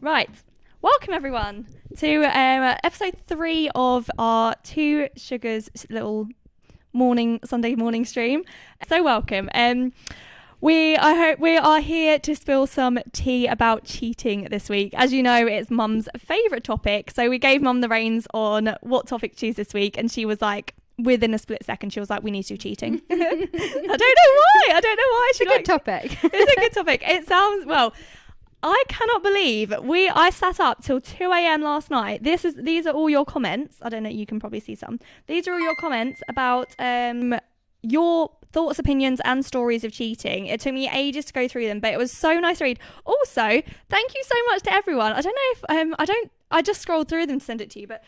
Right. Welcome, everyone, to episode 3 of our Two Sugars little Sunday morning stream. So welcome. We are here to spill some tea about cheating this week. As you know, it's Mum's favourite topic. So we gave Mum the reins on what topic to choose this week, and she was like, within a split second, she was like, we need to do cheating. I don't know why. It's a good topic. It's a good topic. It sounds, well, I cannot believe I sat up till 2 a.m. last night. These are all your comments. I don't know, you can probably see some. These are all your comments about your thoughts, opinions and stories of cheating. It took me ages to go through them, but it was so nice to read. Also, thank you so much to everyone. I don't know if I just scrolled through them to send it to you, but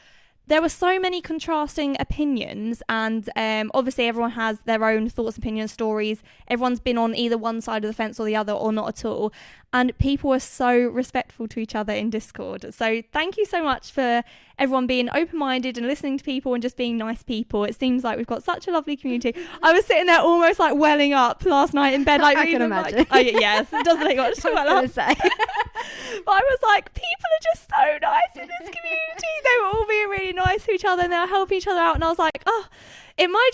there were so many contrasting opinions, and obviously everyone has their own thoughts, opinions, stories. Everyone's been on either one side of the fence or the other, or not at all. And people were so respectful to each other in Discord. So thank you so much for everyone being open-minded and listening to people and just being nice people. It seems like we've got such a lovely community. I was sitting there almost like welling up last night in bed. Like, I can imagine. Yes, it doesn't take much to well up. But I was like, people are just so nice in this community. They were all being really nice to each other and they were helping each other out. And I was like, oh, it might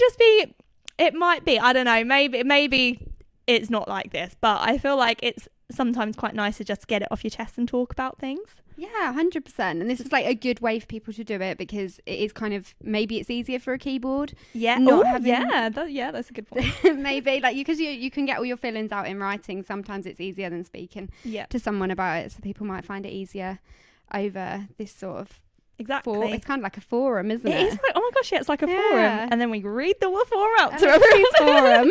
be, I don't know, maybe it's not like this, but I feel like it's sometimes quite nice to just get it off your chest and talk about things. Yeah, 100%. And this is like a good way for people to do it, because it is kind of, maybe it's easier for a keyboard. Yeah. That's a good point. Maybe like because you can get all your feelings out in writing. Sometimes it's easier than speaking to someone about it. So people might find it easier over this sort of it's kind of like a forum, isn't it? It is like, oh my gosh, yeah, it's like a forum. And then we read the forum out to everyone's forum.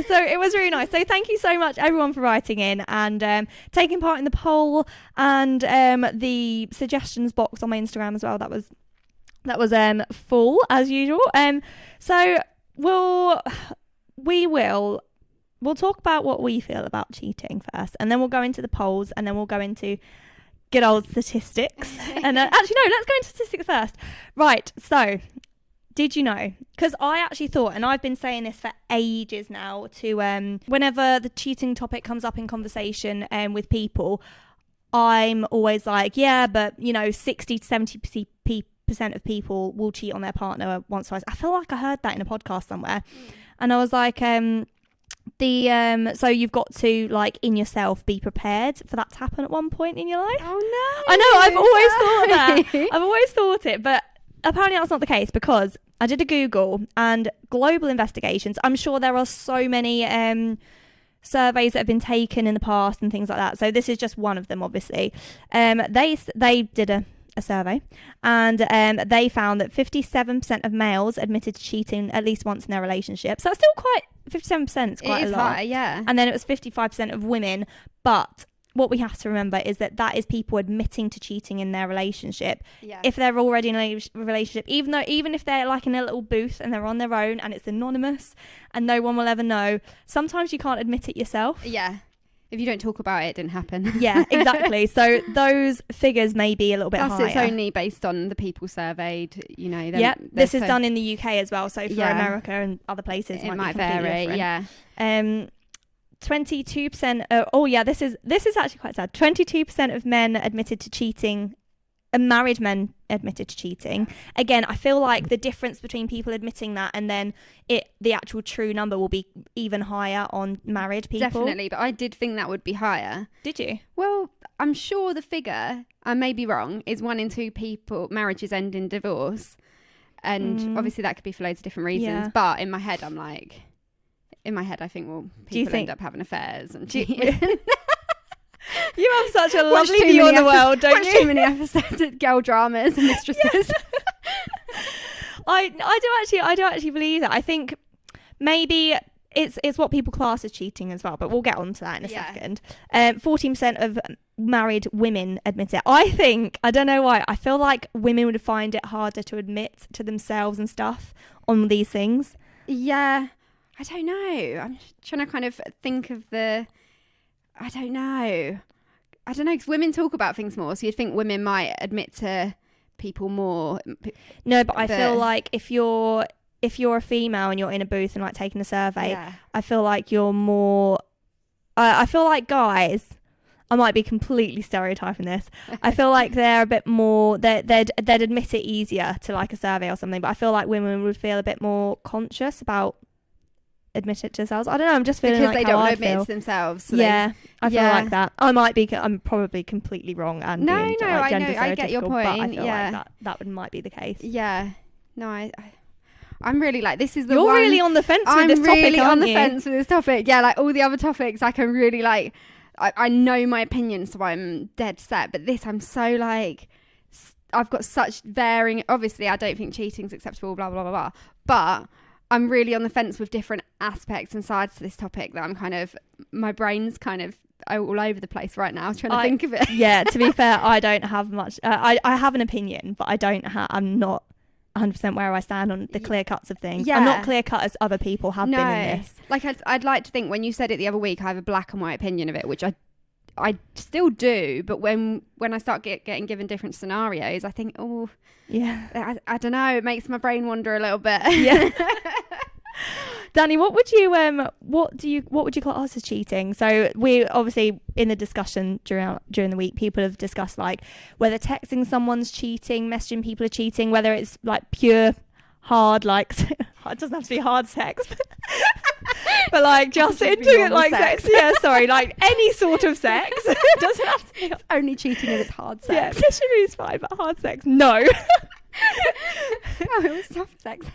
So it was really nice. So thank you so much, everyone, for writing in and taking part in the poll and the suggestions box on my Instagram as well. That was full as usual. So we'll talk about what we feel about cheating first, and then we'll go into the polls, and then we'll go into good old statistics. And actually, no, let's go into statistics first. Right, so did you know? Because I actually thought, and I've been saying this for ages now, to whenever the cheating topic comes up in conversation with people, I'm always like, yeah, but 60 to 70% of people will cheat on their partner once or twice. I feel like I heard that in a podcast somewhere. And I was like, so you've got to, like, in yourself, be prepared for that to happen at one point in your life. Oh no, I know, I've always thought that. I've always thought it, but apparently that's not the case, because I did a Google and global investigations. I'm sure there are so many surveys that have been taken in the past and things like that, so this is just one of them, obviously. They did a survey, and they found that 57% of males admitted to cheating at least once in their relationship. So it's still quite, 57% is quite a lot. High, yeah. And then it was 55% of women. But what we have to remember is that is people admitting to cheating in their relationship. Yeah. If they're already in a relationship, even if they're like in a little booth and they're on their own and it's anonymous and no one will ever know, sometimes you can't admit it yourself. Yeah. If you don't talk about it, it didn't happen. Yeah, exactly. So those figures may be a little bit higher. It's only based on the people surveyed, Yeah, this is done in the UK as well. So for America and other places, it might vary. Different. Yeah. 22%. This is actually quite sad. 22% of men admitted to cheating. Married men admitted to cheating. Again, I feel like the difference between people admitting that and then the actual true number will be even higher on married people. Definitely, but I did think that would be higher. Did you? Well, I'm sure the figure, I may be wrong, is 1 in 2 marriages end in divorce. And obviously that could be for loads of different reasons. Yeah. But in my head, I think, well, people end up having affairs and cheating. You have such a lovely view on the world, don't you? Watch too many episodes of girl dramas and mistresses. I do actually believe that. I think maybe it's what people class as cheating as well, but we'll get on to that in a second. 14% of married women admit it. I don't know why, I feel like women would find it harder to admit to themselves and stuff on these things. Yeah, I don't know. I'm trying to kind of think of I don't know, because women talk about things more, so you'd think women might admit to people more. No, but I feel like if you're a female and you're in a booth and like taking a survey, I feel like you're more. I feel like guys I might be completely stereotyping this. I feel like they're a bit more, they'd admit it easier to like a survey or something, but I feel like women would feel a bit more conscious about admit it to themselves. I don't know, I'm just feeling because like they how don't I'd admit feel. it to themselves. So Yeah, I feel Yeah. like that. I'm probably completely wrong and No, being, no, like, I gender know, I get your stereotypical, but I point, feel yeah. like that might be the case. Yeah. No, I'm really like, this is the You're one... really on the fence with I'm this topic, really aren't on the you? fence with this topic. Yeah, like all the other topics, like I'm really like... I know my opinion, so I'm dead set. But this, I'm so like... I've got such varying... Obviously, I don't think cheating's acceptable, blah, blah, blah, blah. But I'm really on the fence with different aspects and sides to this topic that I'm kind of... My brain's kind of all over the place right now, trying to think of it. Yeah, to be fair, I don't have much... I have an opinion, but I'm not 100% where I stand on the clear cuts of things. Yeah. I'm not clear cut as other people have been in this. Like I'd like to think when you said it the other week, I have a black and white opinion of it, which I still do. But when I start getting given different scenarios, I think, oh, yeah, I don't know. It makes my brain wander a little bit. Yeah. Danny, what would you class as cheating? So we obviously in the discussion during the week, people have discussed like whether texting someone's cheating, messaging people are cheating, whether it's like pure hard like it doesn't have to be hard sex, but like just into like sex. Yeah, sorry, like any sort of sex. It doesn't have to be It's only cheating if it's hard sex. Yeah, messaging is fine, but hard sex, no. Oh, it was soft sex.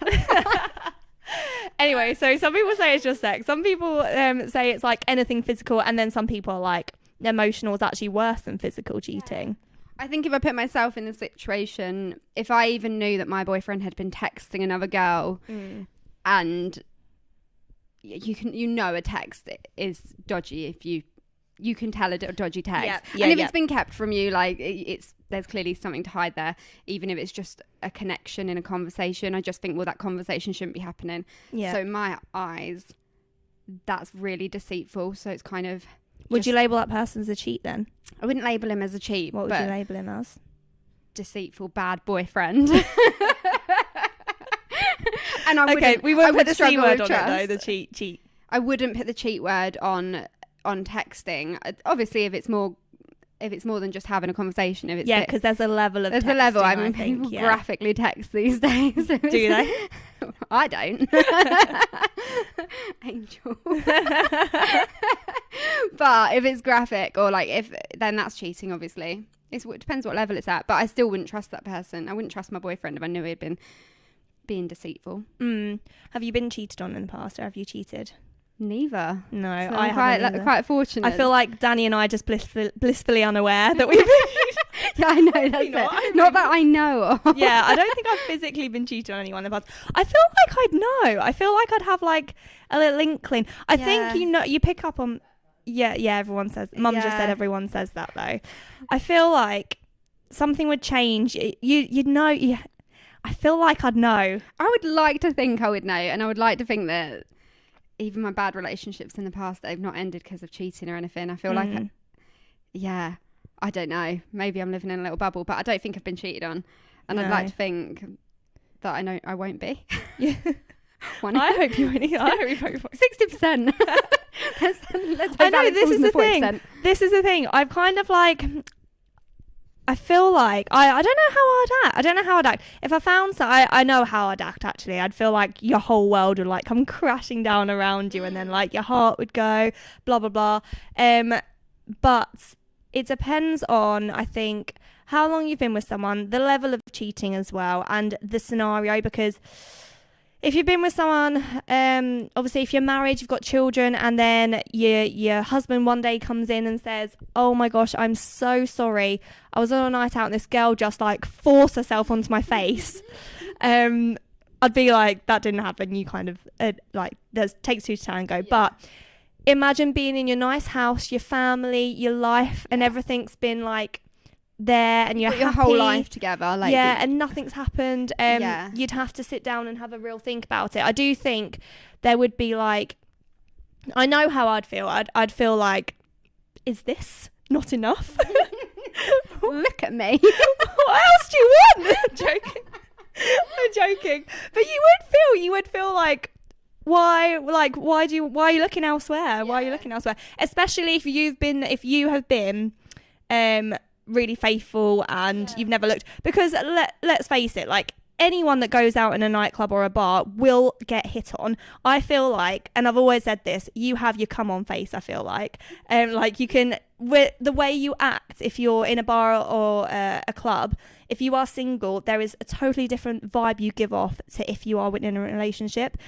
Anyway, so some people say it's just sex. Some people say it's like anything physical, and then some people are like emotional is actually worse than physical cheating. I think if I put myself in the situation, if I even knew that my boyfriend had been texting another girl, and you know a text is dodgy if you can tell a dodgy text, and if it's been kept from you, like there's clearly something to hide there, even if it's just a connection in a conversation. I just think, well, that conversation shouldn't be happening. So in my eyes, that's really deceitful. So it's kind of... Would you label that person as a cheat then? I wouldn't label him as a cheat. What would you label him as? Deceitful bad boyfriend. And I okay, we won't put the C word on trust. it though, the cheat. I wouldn't put the cheat word on texting. Obviously, if it's more than just having a conversation, if it's because there's a level of there's texting, a level. I think, mean, people graphically text these days. Do they? I don't. Angel. But if it's graphic or like then that's cheating. Obviously, it depends what level it's at. But I still wouldn't trust that person. I wouldn't trust my boyfriend if I knew he'd been being deceitful. Have you been cheated on in the past, or have you cheated? Neither. No, so I haven't. Quite fortunate. I feel like Danny and I are just blissfully unaware that we've been... Yeah, I know. That's it. Not that I know of. Yeah, I don't think I've physically been cheated on anyone in the past. I feel like I'd know. I feel like I'd have like a little inkling. I think you pick up on... Yeah, everyone says... Mum just said everyone says that though. I feel like something would change. You'd know... I feel like I'd know. I would like to think I would know, and I would like to think that even my bad relationships in the past, they've not ended because of cheating or anything. I feel like, I don't know. Maybe I'm living in a little bubble, but I don't think I've been cheated on. And I'd like to think that I know I won't be. Yeah. I hope you won't. I hope you won't. 60%. let's hope I know, Alix this falls is in the 40%. thing. This is the thing. I've kind of like... I feel like I don't know how I'd act. If I found something, I know how I'd act actually. I'd feel like your whole world would like come crashing down around you, and then like your heart would go blah blah blah. But it depends on, I think, how long you've been with someone, the level of cheating as well, and the scenario. Because if you've been with someone, obviously if you're married, you've got children, and then your husband one day comes in and says, oh my gosh, I'm so sorry. I was on a night out and this girl just like forced herself onto my face. I'd be like, that didn't happen. You kind of like, takes two to tango. But imagine being in your nice house, your family, your life, and everything's been like there, and you're happy. Your whole life together, like and nothing's happened. You'd have to sit down and have a real think about it. I do think there would be like, I know how I'd feel. I'd feel like, is this not enough? Look at me. What else do you want? I'm joking. But you would feel like, why are you looking elsewhere? Why are you looking elsewhere? Especially if you have been really faithful and you've never looked, because let's face it, like, anyone that goes out in a nightclub or a bar will get hit on. I feel like, and I've always said this, you have your come on face. I feel like you can, with the way you act, if you're in a bar or a club, if you are single, there is a totally different vibe you give off to if you are in a relationship.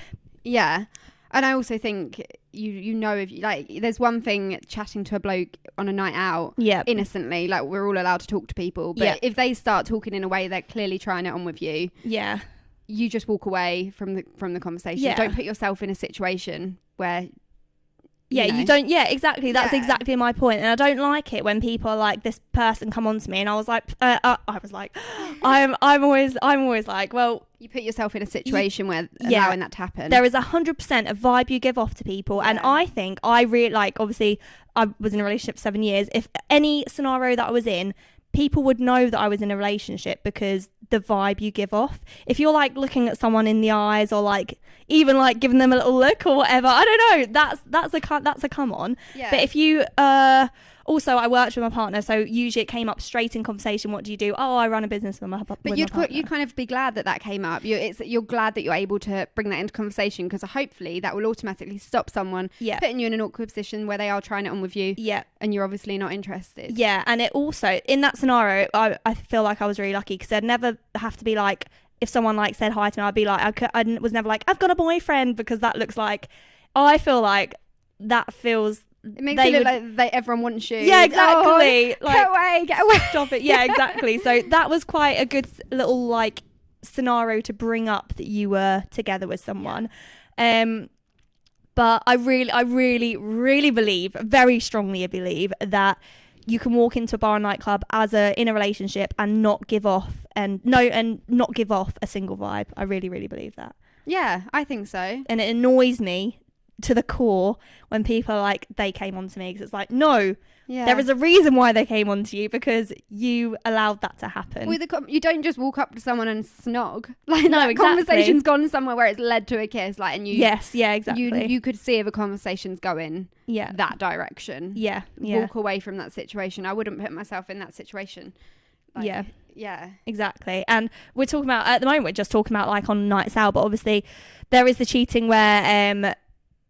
Yeah. And I also think you know, if you, like, there's one thing chatting to a bloke on a night out innocently, like, we're all allowed to talk to people, but if they start talking in a way they're clearly trying it on with you, you just walk away from the conversation. Don't put yourself in a situation where you don't. Exactly. That's exactly my point. And I don't like it when people are like, this person come on to me, and I was like, I'm always like, well, you put yourself in a situation where allowing that to happen. There is 100% a vibe you give off to people, and I think I really, like, obviously I was in a relationship for 7 years. If any scenario that I was in, people would know that I was in a relationship because the vibe you give off. If you're like looking at someone in the eyes, or like even like giving them a little look or whatever, I don't know, that's a come on. But if you also, I worked with my partner, so usually it came up straight in conversation. What do you do? Oh, I run a business with my partner. But you'd kind of be glad that came up. You're glad that you're able to bring that into conversation, because hopefully that will automatically stop someone putting you in an awkward position where they are trying it on with you, and you're obviously not interested. And it also, in that scenario, I feel like I was really lucky, because I'd never have to be like, if someone like said hi to me, I'd be like, I was never like, I've got a boyfriend, because that looks like, I feel like that feels. It makes it look like everyone wants you. Yeah, exactly. Oh, like, get away. Stop it. Yeah, exactly. So that was quite a good little like scenario to bring up, that you were together with someone. But I really, really believe, very strongly believe, that you can walk into a bar and nightclub in a relationship and not give off a single vibe. I really, really believe that. Yeah, I think so. And it annoys me to the core when people are like, they came on to me, because it's like, no, there is a reason why they came on to you, because you allowed that to happen. You don't just walk up to someone and snog. Like, no, exactly. Conversation's gone somewhere where it's led to a kiss, like, and you exactly. You could see if a conversation's going that direction. Walk away from that situation. I wouldn't put myself in that situation. Like, yeah, exactly. And we're talking about, at the moment, we're just talking about like on nights out, but obviously there is the cheating where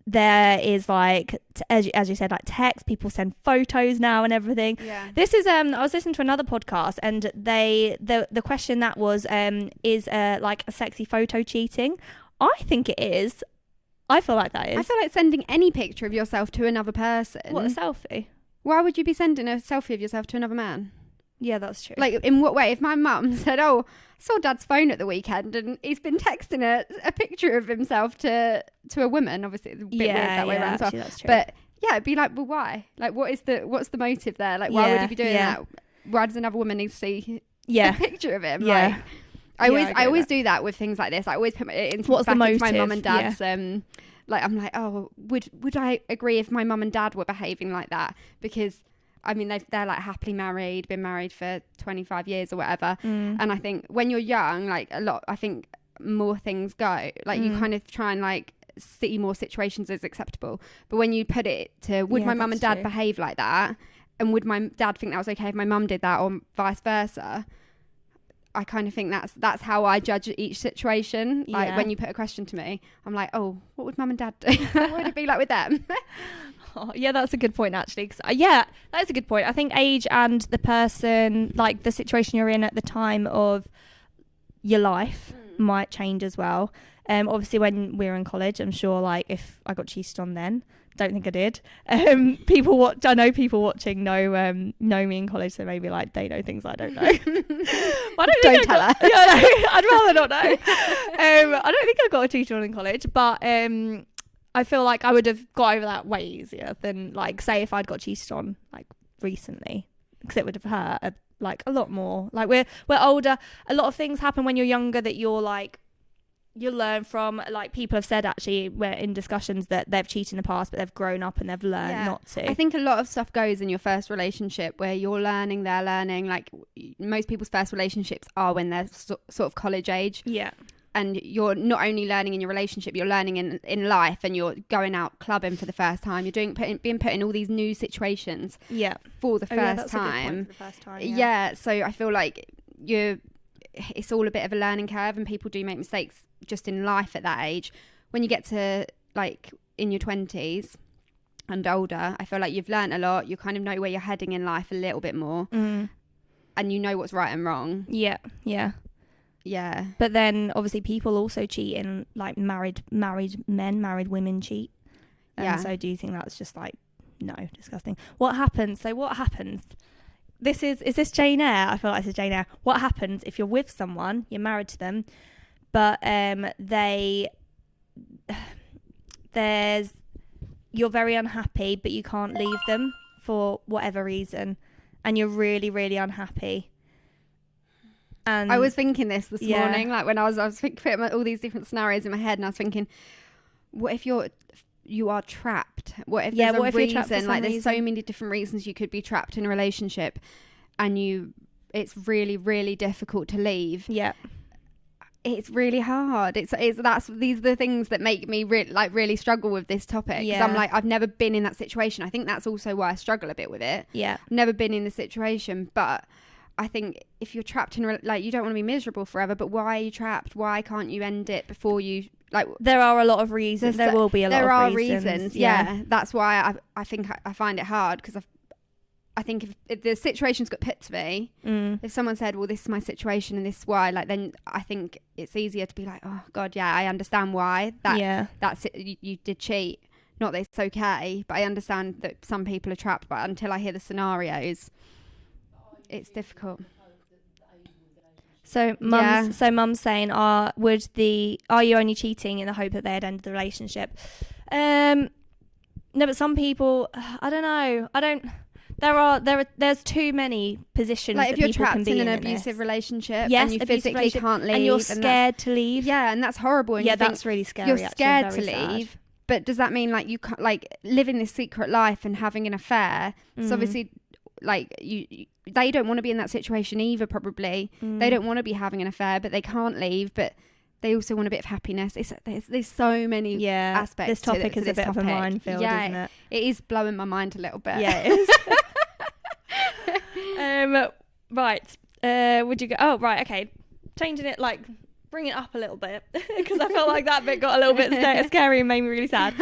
there is like, as you said, like text, people send photos now and everything. This is I was listening to another podcast, and the question that was is like a sexy photo cheating? I think it is. I feel like that is. I feel like sending any picture of yourself to another person. What, a selfie? Why would you be sending a selfie of yourself to another man? Yeah, that's true. Like, in what way? If my mum said, oh, I saw Dad's phone at the weekend and he's been texting a picture of himself to a woman, obviously it's a bit weird that way around as well. That's true. But yeah, it'd be like, well, why? Like, what's the motive there? Like, why would he be doing that? Why does another woman need to see a picture of him? Like, I always do that with things like this. I always put it into my mum and dad's like, I'm like, oh, would I agree if my mum and dad were behaving like that? Because I mean, they're like happily married, been married for 25 years or whatever. And I think when you're young, like I think more things go. Like you kind of try and like see more situations as acceptable. But when you put it to, would my mum and dad behave like that? And would my dad think that was okay if my mum did that, or vice versa? I kind of think that's how I judge each situation. Like when you put a question to me, I'm like, oh, what would mum and dad do? What would it be like with them? Oh, yeah, that's a good point, actually. That is a good point. I think age and the person, like the situation you're in at the time of your life might change as well. Obviously, when we were in college, I'm sure, like, if I got cheated on then, don't think I did. I know people watching know me in college, so maybe like they know things I don't know. Don't tell her. I'd rather not know. I don't think I got a cheated on in college, but I feel like I would have got over that way easier than, like, say if I'd got cheated on like recently, because it would have hurt like a lot more. Like we're older, a lot of things happen when you're younger that you're like, you learn from. Like people have said, actually, we're in discussions that they've cheated in the past, but they've grown up and they've learned not to. I think a lot of stuff goes in your first relationship where you're learning, they're learning. Like most people's first relationships are when they're sort of college age. and you're not only learning in your relationship, you're learning in life, and you're going out clubbing for the first time. You're being put in all these new situations for the first time. Yeah, so I feel like it's all a bit of a learning curve, and people do make mistakes just in life at that age. When you get to like in your 20s and older, I feel like you've learned a lot. You kind of know where you're heading in life a little bit more, and you know what's right and wrong. Yeah. But then obviously people also cheat, and like married women cheat. So do you think that's just like, no, disgusting? What happens? Is this Jane Eyre? I feel like this is Jane Eyre. What happens if you're with someone, you're married to them, but you're very unhappy, but you can't leave them for whatever reason, and you're really, really unhappy. And I was thinking this morning, like when I was putting all these different scenarios in my head, and I was thinking, what if you are trapped? What if there's a reason? Like there's so many different reasons you could be trapped in a relationship, and it's really, really difficult to leave. Yeah. It's really hard. These are the things that make me really struggle with this topic. Because I'm like, I've never been in that situation. I think that's also why I struggle a bit with it. Yeah. I've never been in the situation, but I think if you're trapped in you don't want to be miserable forever, but why are you trapped? Why can't you end it before you there are a lot of reasons. There will be a lot of reasons. There are reasons. Yeah. That's why I think I find it hard, because I think if the situation's got put to me, if someone said, well, this is my situation and this is why, like, then I think it's easier to be like, oh God, yeah, I understand why that's it. You did cheat. Not that it's okay, but I understand that some people are trapped, but until I hear the scenarios, it's difficult. So mum's saying, are you only cheating in the hope that they had ended the relationship? No, but some people, I don't know. There's too many positions like that if you're people trapped can be in an abusive relationship, yes, and you physically can't leave, and you're scared to leave. Yeah, and that's horrible. And that's really scary. You're scared to leave. Sad. But does that mean like you can't, like, living this secret life and having an affair? So obviously, like they don't want to be in that situation either. Probably they don't want to be having an affair, but they can't leave. But they also want a bit of happiness. There's so many aspects. This topic is a bit of a minefield, isn't it? It is blowing my mind a little bit. Yeah, it is. Right. Would you go? Oh, right. Okay. Changing it, like bring it up a little bit, because I felt like that bit got a little bit scary and made me really sad.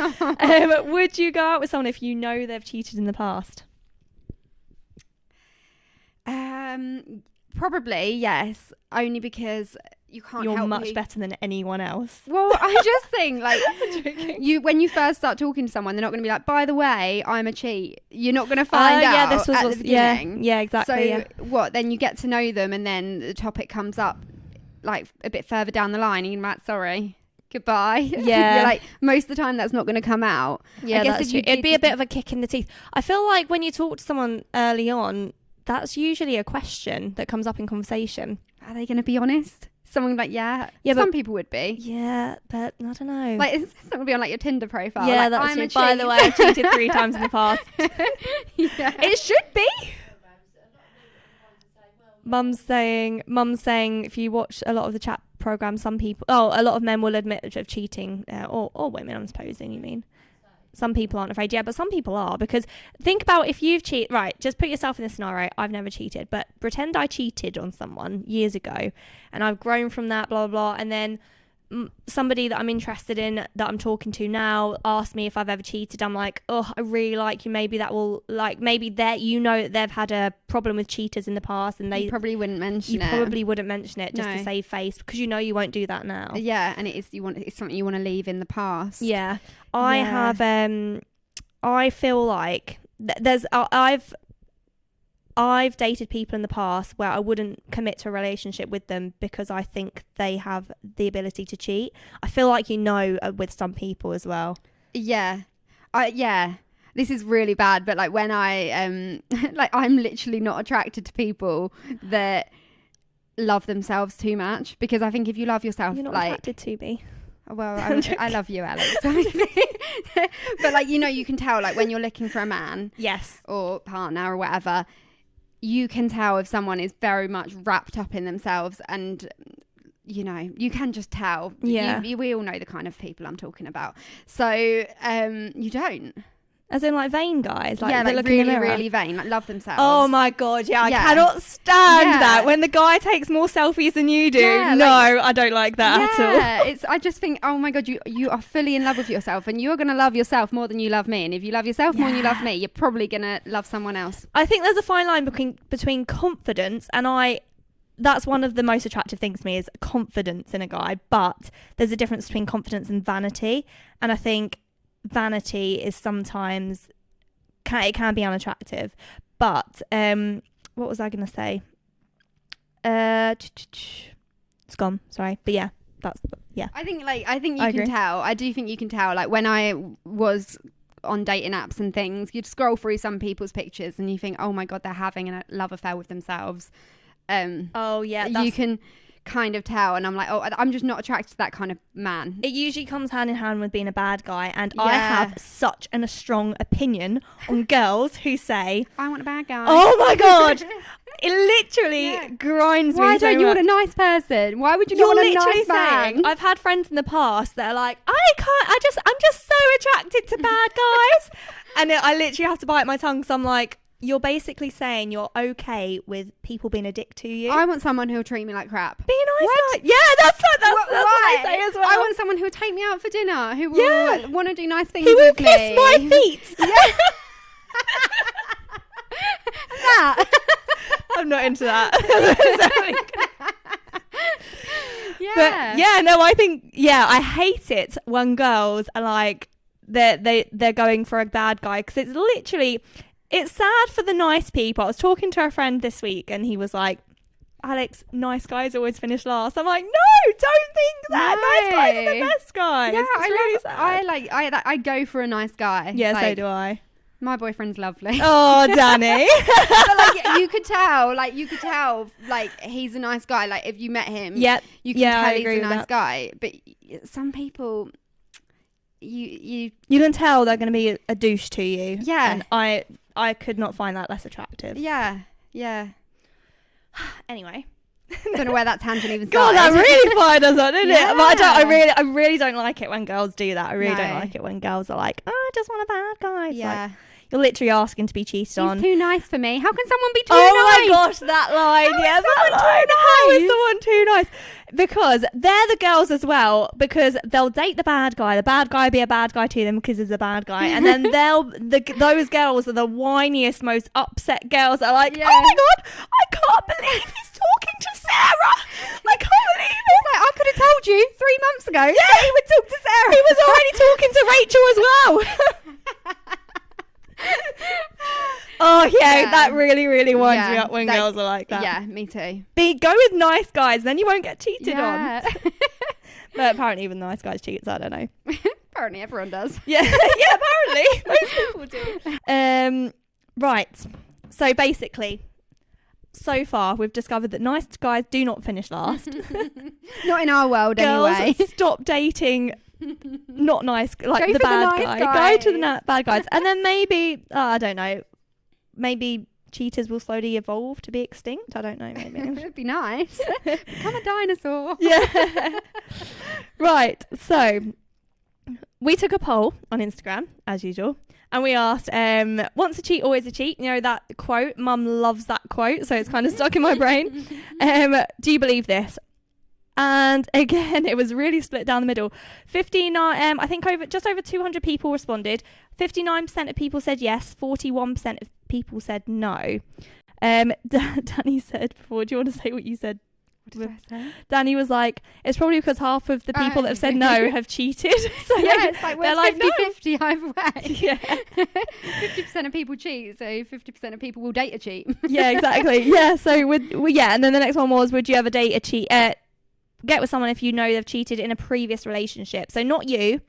Would you go out with someone if you know they've cheated in the past? Probably yes, only because you can't. You're much better than anyone else. Well, I just think like when you first start talking to someone, they're not going to be like, by the way, I'm a cheat. You're not going to find out at the beginning. Yeah, exactly. So what? Then you get to know them, and then the topic comes up like a bit further down the line, and you're like, sorry, goodbye. Yeah. You're like, most of the time that's not going to come out. Yeah, I guess that's true. It'd be a bit of a kick in the teeth. I feel like when you talk to someone early on, that's usually a question that comes up in conversation. Are they going to be honest? Someone like, some people would be. Yeah, but I don't know. Like, it's not going to be on like your Tinder profile. Yeah, like, that's true. By the way, I cheated 3 times in the past. Yeah. It should be. Mum's saying if you watch a lot of the chat programs, a lot of men will admit of cheating, or women, I'm supposing you mean. Some people aren't afraid, but some people are, because think about if you've cheated, right, just put yourself in this scenario. I've never cheated, but pretend I cheated on someone years ago and I've grown from that, blah, blah, blah, and then somebody that I'm interested in, that I'm talking to now, asks me if I've ever cheated. I'm like, oh, I really like you. Maybe that will, like, maybe that they've had a problem with cheaters in the past, and you probably wouldn't mention it. You probably wouldn't mention it just to save face, because you know you won't do that now. Yeah, and it's something you want to leave in the past. Yeah, I feel like I've dated people in the past where I wouldn't commit to a relationship with them because I think they have the ability to cheat. I feel like with some people as well. Yeah. This is really bad, but like when I I'm literally not attracted to people that love themselves too much, because I think if you love yourself, you're not attracted to me. Well, I love you, Alex. But like, you can tell, like, when you're looking for a man, yes, or partner or whatever, you can tell if someone is very much wrapped up in themselves, and you can just tell. Yeah. We all know the kind of people I'm talking about. So you don't. As in like vain guys, like yeah, they like look in the really, mirror. really vain, like love themselves. Oh my god, yeah, I Yeah. cannot stand Yeah. that when the guy takes more selfies than you do. Yeah, No, like- I don't like that at all. Yeah, I just think, oh my god, you are fully in love with yourself, and you're gonna love yourself more than you love me. And if you love yourself more than you love me, you're probably gonna love someone else. I think there's a fine line between confidence and that's one of the most attractive things to me is confidence in a guy, but there's a difference between confidence and vanity, and I think vanity is sometimes it can be unattractive. But what was I gonna say? It's gone, sorry. But yeah, I think you I can agree. tell. I do think you can tell. Like when I was on dating apps and things, you'd scroll through some people's pictures and you think, oh my god, they're having a love affair with themselves. oh yeah, You can kind of tell, and I'm like, oh, I'm just not attracted to that kind of man. it usually comes hand in hand with being a bad guy, and I Yeah. have such a strong opinion on girls who say, I want a bad guy. oh my god, it literally Yeah. grinds me Why so don't you much. want a nice person? Why would you You're not want a literally nice man? saying, I've had friends in the past that are like, I'm just so attracted to bad guys. And I literally have to bite my tongue because I'm like, you're basically saying you're okay with people being a dick to you. I want someone who'll treat me like crap. Be a nice guy. Yeah, that's what I say as well. I want someone who'll take me out for dinner, who will Yeah. want to do nice things He will with kiss me. my feet. Yeah. That. I'm not into that. Yeah. But yeah, no, I think I hate it when girls are like they're going for a bad guy, because it's literally, it's sad for the nice people. I was talking to a friend this week and he was like, Alex, nice guys always finish last. I'm like, no, don't think that. No. Nice guys are the best guys. Yeah, It's really sad. I go for a nice guy. Yeah, so Like, do I. My boyfriend's lovely. Oh, Danny. But like you could tell, like he's a nice guy. Like if you met him, Yep. you can Yeah, I tell he's agree a with nice that. guy. But some people, you You can tell they're going to be a douche to you. Yeah. And I could not find that less attractive. yeah. Anyway. Don't know where that tangent even God, started. that really fired us on, didn't it? Yeah. But I really don't like it when girls do that. I really don't No. like it when girls are like, oh, I just want a bad guy. It's Yeah. like, you're literally asking to be cheated He's on. too nice for me. How can someone be too Oh nice? my gosh, that line. How is that someone line. too How is nice? someone too nice? Because they're the girls as well, because they'll date the bad guy be a bad guy to them because he's a bad guy, and then those girls are the whiniest, most upset girls that are like, Yeah. oh my god, I can't believe he's talking to Sarah. I can't believe it. Like, I could have told you 3 months ago. Yeah, he would talk to Sarah. He was already talking to Rachel as well. Oh yeah, Yeah. that really, really winds me Yeah, up when that- girls are like that. Yeah, me too. Go with nice guys, then you won't get cheated on. Yeah. But apparently even nice guys cheat, so I don't know. Apparently everyone does. Yeah, yeah, apparently. Most people do. Right. So basically, so far we've discovered that nice guys do not finish last. Not in our world Girls, anyway. stop dating not nice, like Go the for the bad nice guy. guy. Go to the bad guys. And then maybe, I don't know, maybe cheaters will slowly evolve to be extinct. I don't know, maybe. It'd be nice. Become a dinosaur. Yeah. Right. So we took a poll on Instagram, as usual, and we asked, once a cheat, always a cheat. You know, that quote, Mum loves that quote, so it's kind of stuck in my brain. Do you believe this? And again, it was really split down the middle. 59, I think just over 200 people responded. 59% of people said yes. 41% of people said no. Danny said before, do you want to say what you said? What did I say? Danny was like, it's probably because half of the people that have said no have cheated. So Yeah, it's like, they're well, like, no. 50-50 either way. Yeah. 50% of people cheat, so 50% of people will date a cheat. Yeah, exactly. Yeah. So and then the next one was, would you ever date a cheat? Get with someone if you know they've cheated in a previous relationship. So not you,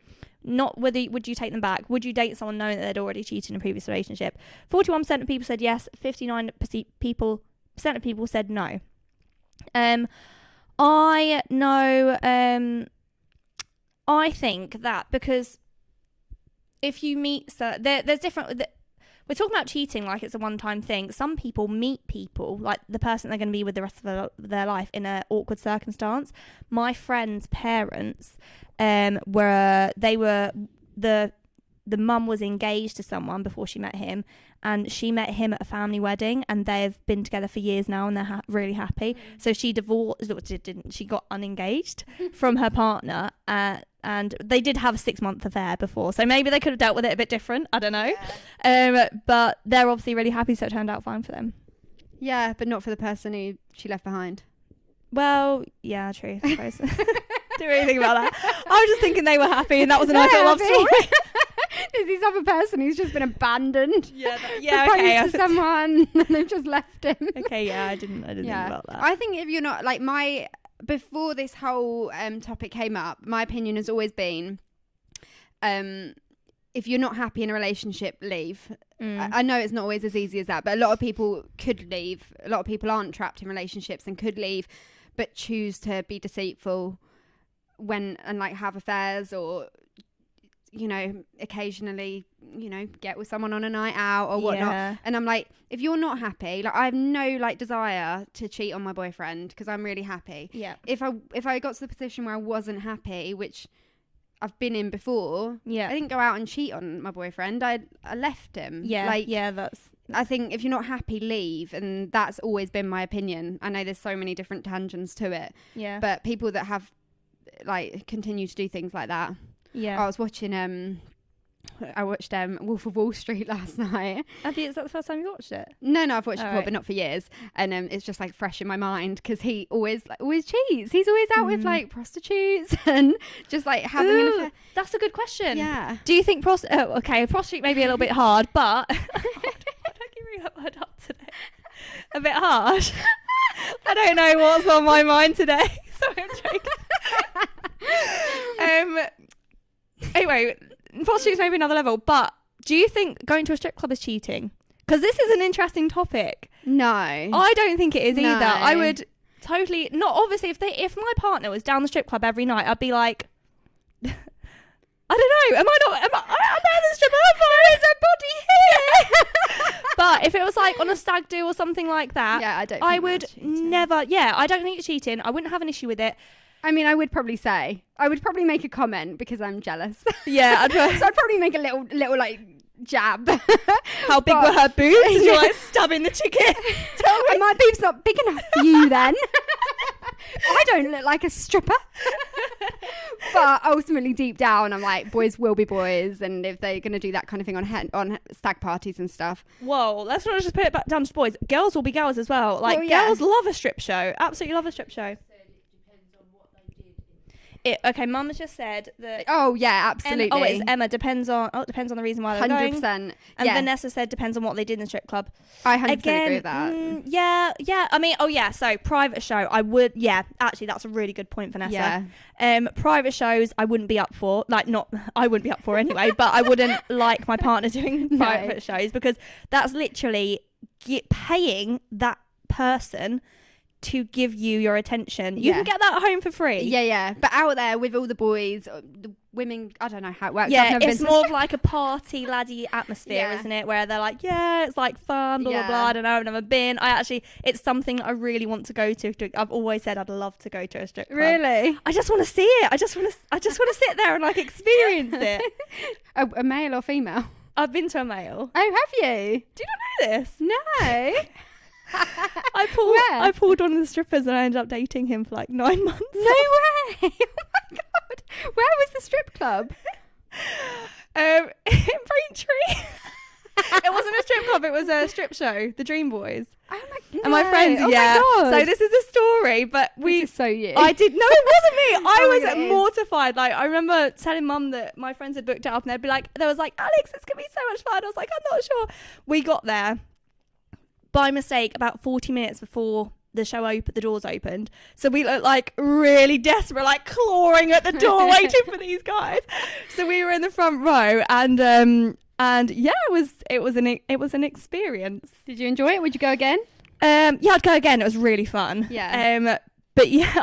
not whether would you take them back. Would you date someone knowing that they'd already cheated in a previous relationship? 41% of people said yes. 59% of people said no. I know. I think that because if you meet, there's different. we're talking about cheating like it's a one-time thing. Some people meet people, like the person they're going to be with the rest of their life, in an awkward circumstance. My friend's parents the mum was engaged to someone before she met him, and she met him at a family wedding, and they've been together for years now, and they're really happy. So she she got unengaged from her partner, and they did have a 6-month affair before, so maybe they could have dealt with it a bit different, I don't know. But they're obviously really happy, so it turned out fine for them. Yeah, but not for the person who she left behind. Well, yeah, true, I suppose. Didn't really think about that. I was just thinking they were happy, and that was a nice little love story. There's this other person who's just been abandoned. Yeah, proposed to someone, and they've just left him. Okay, yeah, I didn't think about that. I think if you're not like before this whole topic came up, my opinion has always been, if you're not happy in a relationship, leave. I know it's not always as easy as that, but a lot of people could leave. A lot of people aren't trapped in relationships and could leave, but choose to be deceitful and like have affairs, or occasionally get with someone on a night out or whatnot. Yeah. And I'm like, if you're not happy, like I have no like desire to cheat on my boyfriend because I'm really happy. Yeah. If I got to the position where I wasn't happy, which I've been in before, I didn't go out and cheat on my boyfriend. I left him. Yeah. Like, yeah, that's I think if you're not happy, leave. And that's always been my opinion. I know there's so many different tangents to it. Yeah. But people that have like continue to do things like that. Yeah. I was watching Wolf of Wall Street last night. Is that the first time you watched it? No, I've watched it before, but not for years. And it's just like fresh in my mind because he always cheats. He's always out with like prostitutes and just like having an affair. That's a good question. Yeah. Do you think prostitute may be a little bit hard, but I can bring that word up today. A bit harsh. I don't know what's on my mind today. Sorry, I'm joking. Anyway, prostitutes maybe another level, but do you think going to a strip club is cheating? Because this is an interesting topic. No. I don't think it is either. I would totally not. Obviously, if my partner was down the strip club every night, I'd be like, I don't know. Am I at the strip club? There is a body here. But if it was like on a stag do or something like that, I would never. Yeah, I don't think it's cheating. I wouldn't have an issue with it. I mean, I would probably make a comment because I'm jealous. Yeah, so I'd probably make a little like jab. How big were her boobs? Yeah. You're like stabbing the chicken. Tell me. My boobs not big enough for you then. I don't look like a stripper. But ultimately, deep down, I'm like, boys will be boys, and if they're going to do that kind of thing on stag parties and stuff. Whoa, let's not just put it back down to boys. Girls will be girls as well. Like, girls love a strip show. Absolutely love a strip show. Okay, Mum's just said that. Oh yeah, absolutely. It's Emma. Depends on the reason why they're 100%. going. And Vanessa said depends on what they did in the strip club. I 100% agree with that. Yeah. I mean, so private show, I would. Yeah, actually, that's a really good point, Vanessa. Yeah. Private shows, I wouldn't be up for. Like, I wouldn't be up for anyway. But I wouldn't like my partner doing private shows because that's literally paying that person to give you your attention. You can get that at home for free. Yeah. But out there with all the boys, the women, I don't know how it works. Yeah, it's more of like a party laddie atmosphere, isn't it? Where they're like, it's like fun, blah, blah, blah. I don't know, I've never been. It's something I really want to go to. I've always said I'd love to go to a strip club. Really? I just want to see it. I just want to sit there and like experience it. A male or female? I've been to a male. Oh, have you? Do you not know this? No. I pulled one of the strippers and I ended up dating him for like 9 months. No way! Oh my god! Where was the strip club? In Braintree. It wasn't a strip club, it was a strip show, the Dream Boys. Oh my god! And my friends, my god. So this is a story, but this is so you. No, it wasn't me. I was mortified. Like, I remember telling Mum that my friends had booked it up, and they was like, Alex, it's gonna be so much fun. I was like, I'm not sure. We got there by mistake about 40 minutes before the doors opened. So we looked like really desperate, like clawing at the door waiting for these guys. So we were in the front row and yeah, it was an experience. Did you enjoy it? Would you go again? Yeah, I'd go again. It was really fun. Yeah. But yeah,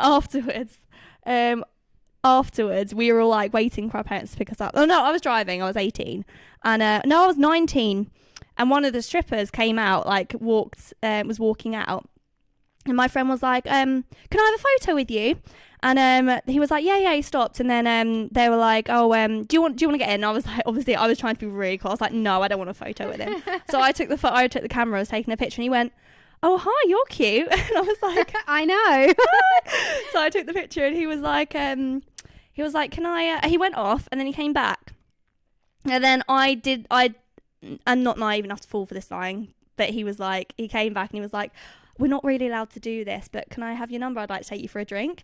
afterwards we were all like waiting for our parents to pick us up. Oh no, I was driving. I was 18. And no, I was 19. and one of the strippers came out, like was walking out, and my friend was like, can I have a photo with you? And he was like, yeah. He stopped, and then they were like, oh, do you want to get in? And I was like, obviously, I was trying to be really cool. I was like, no, I don't want a photo with him. So I took the camera, I was taking a picture, and he went, oh, hi, you're cute. And I was like, I know. So I took the picture, and he was like, can I? He went off, and then he came back, and then I'm not naive enough to fall for this lying, but he came back, and he was like, we're not really allowed to do this, but can I have your number? I'd like to take you for a drink.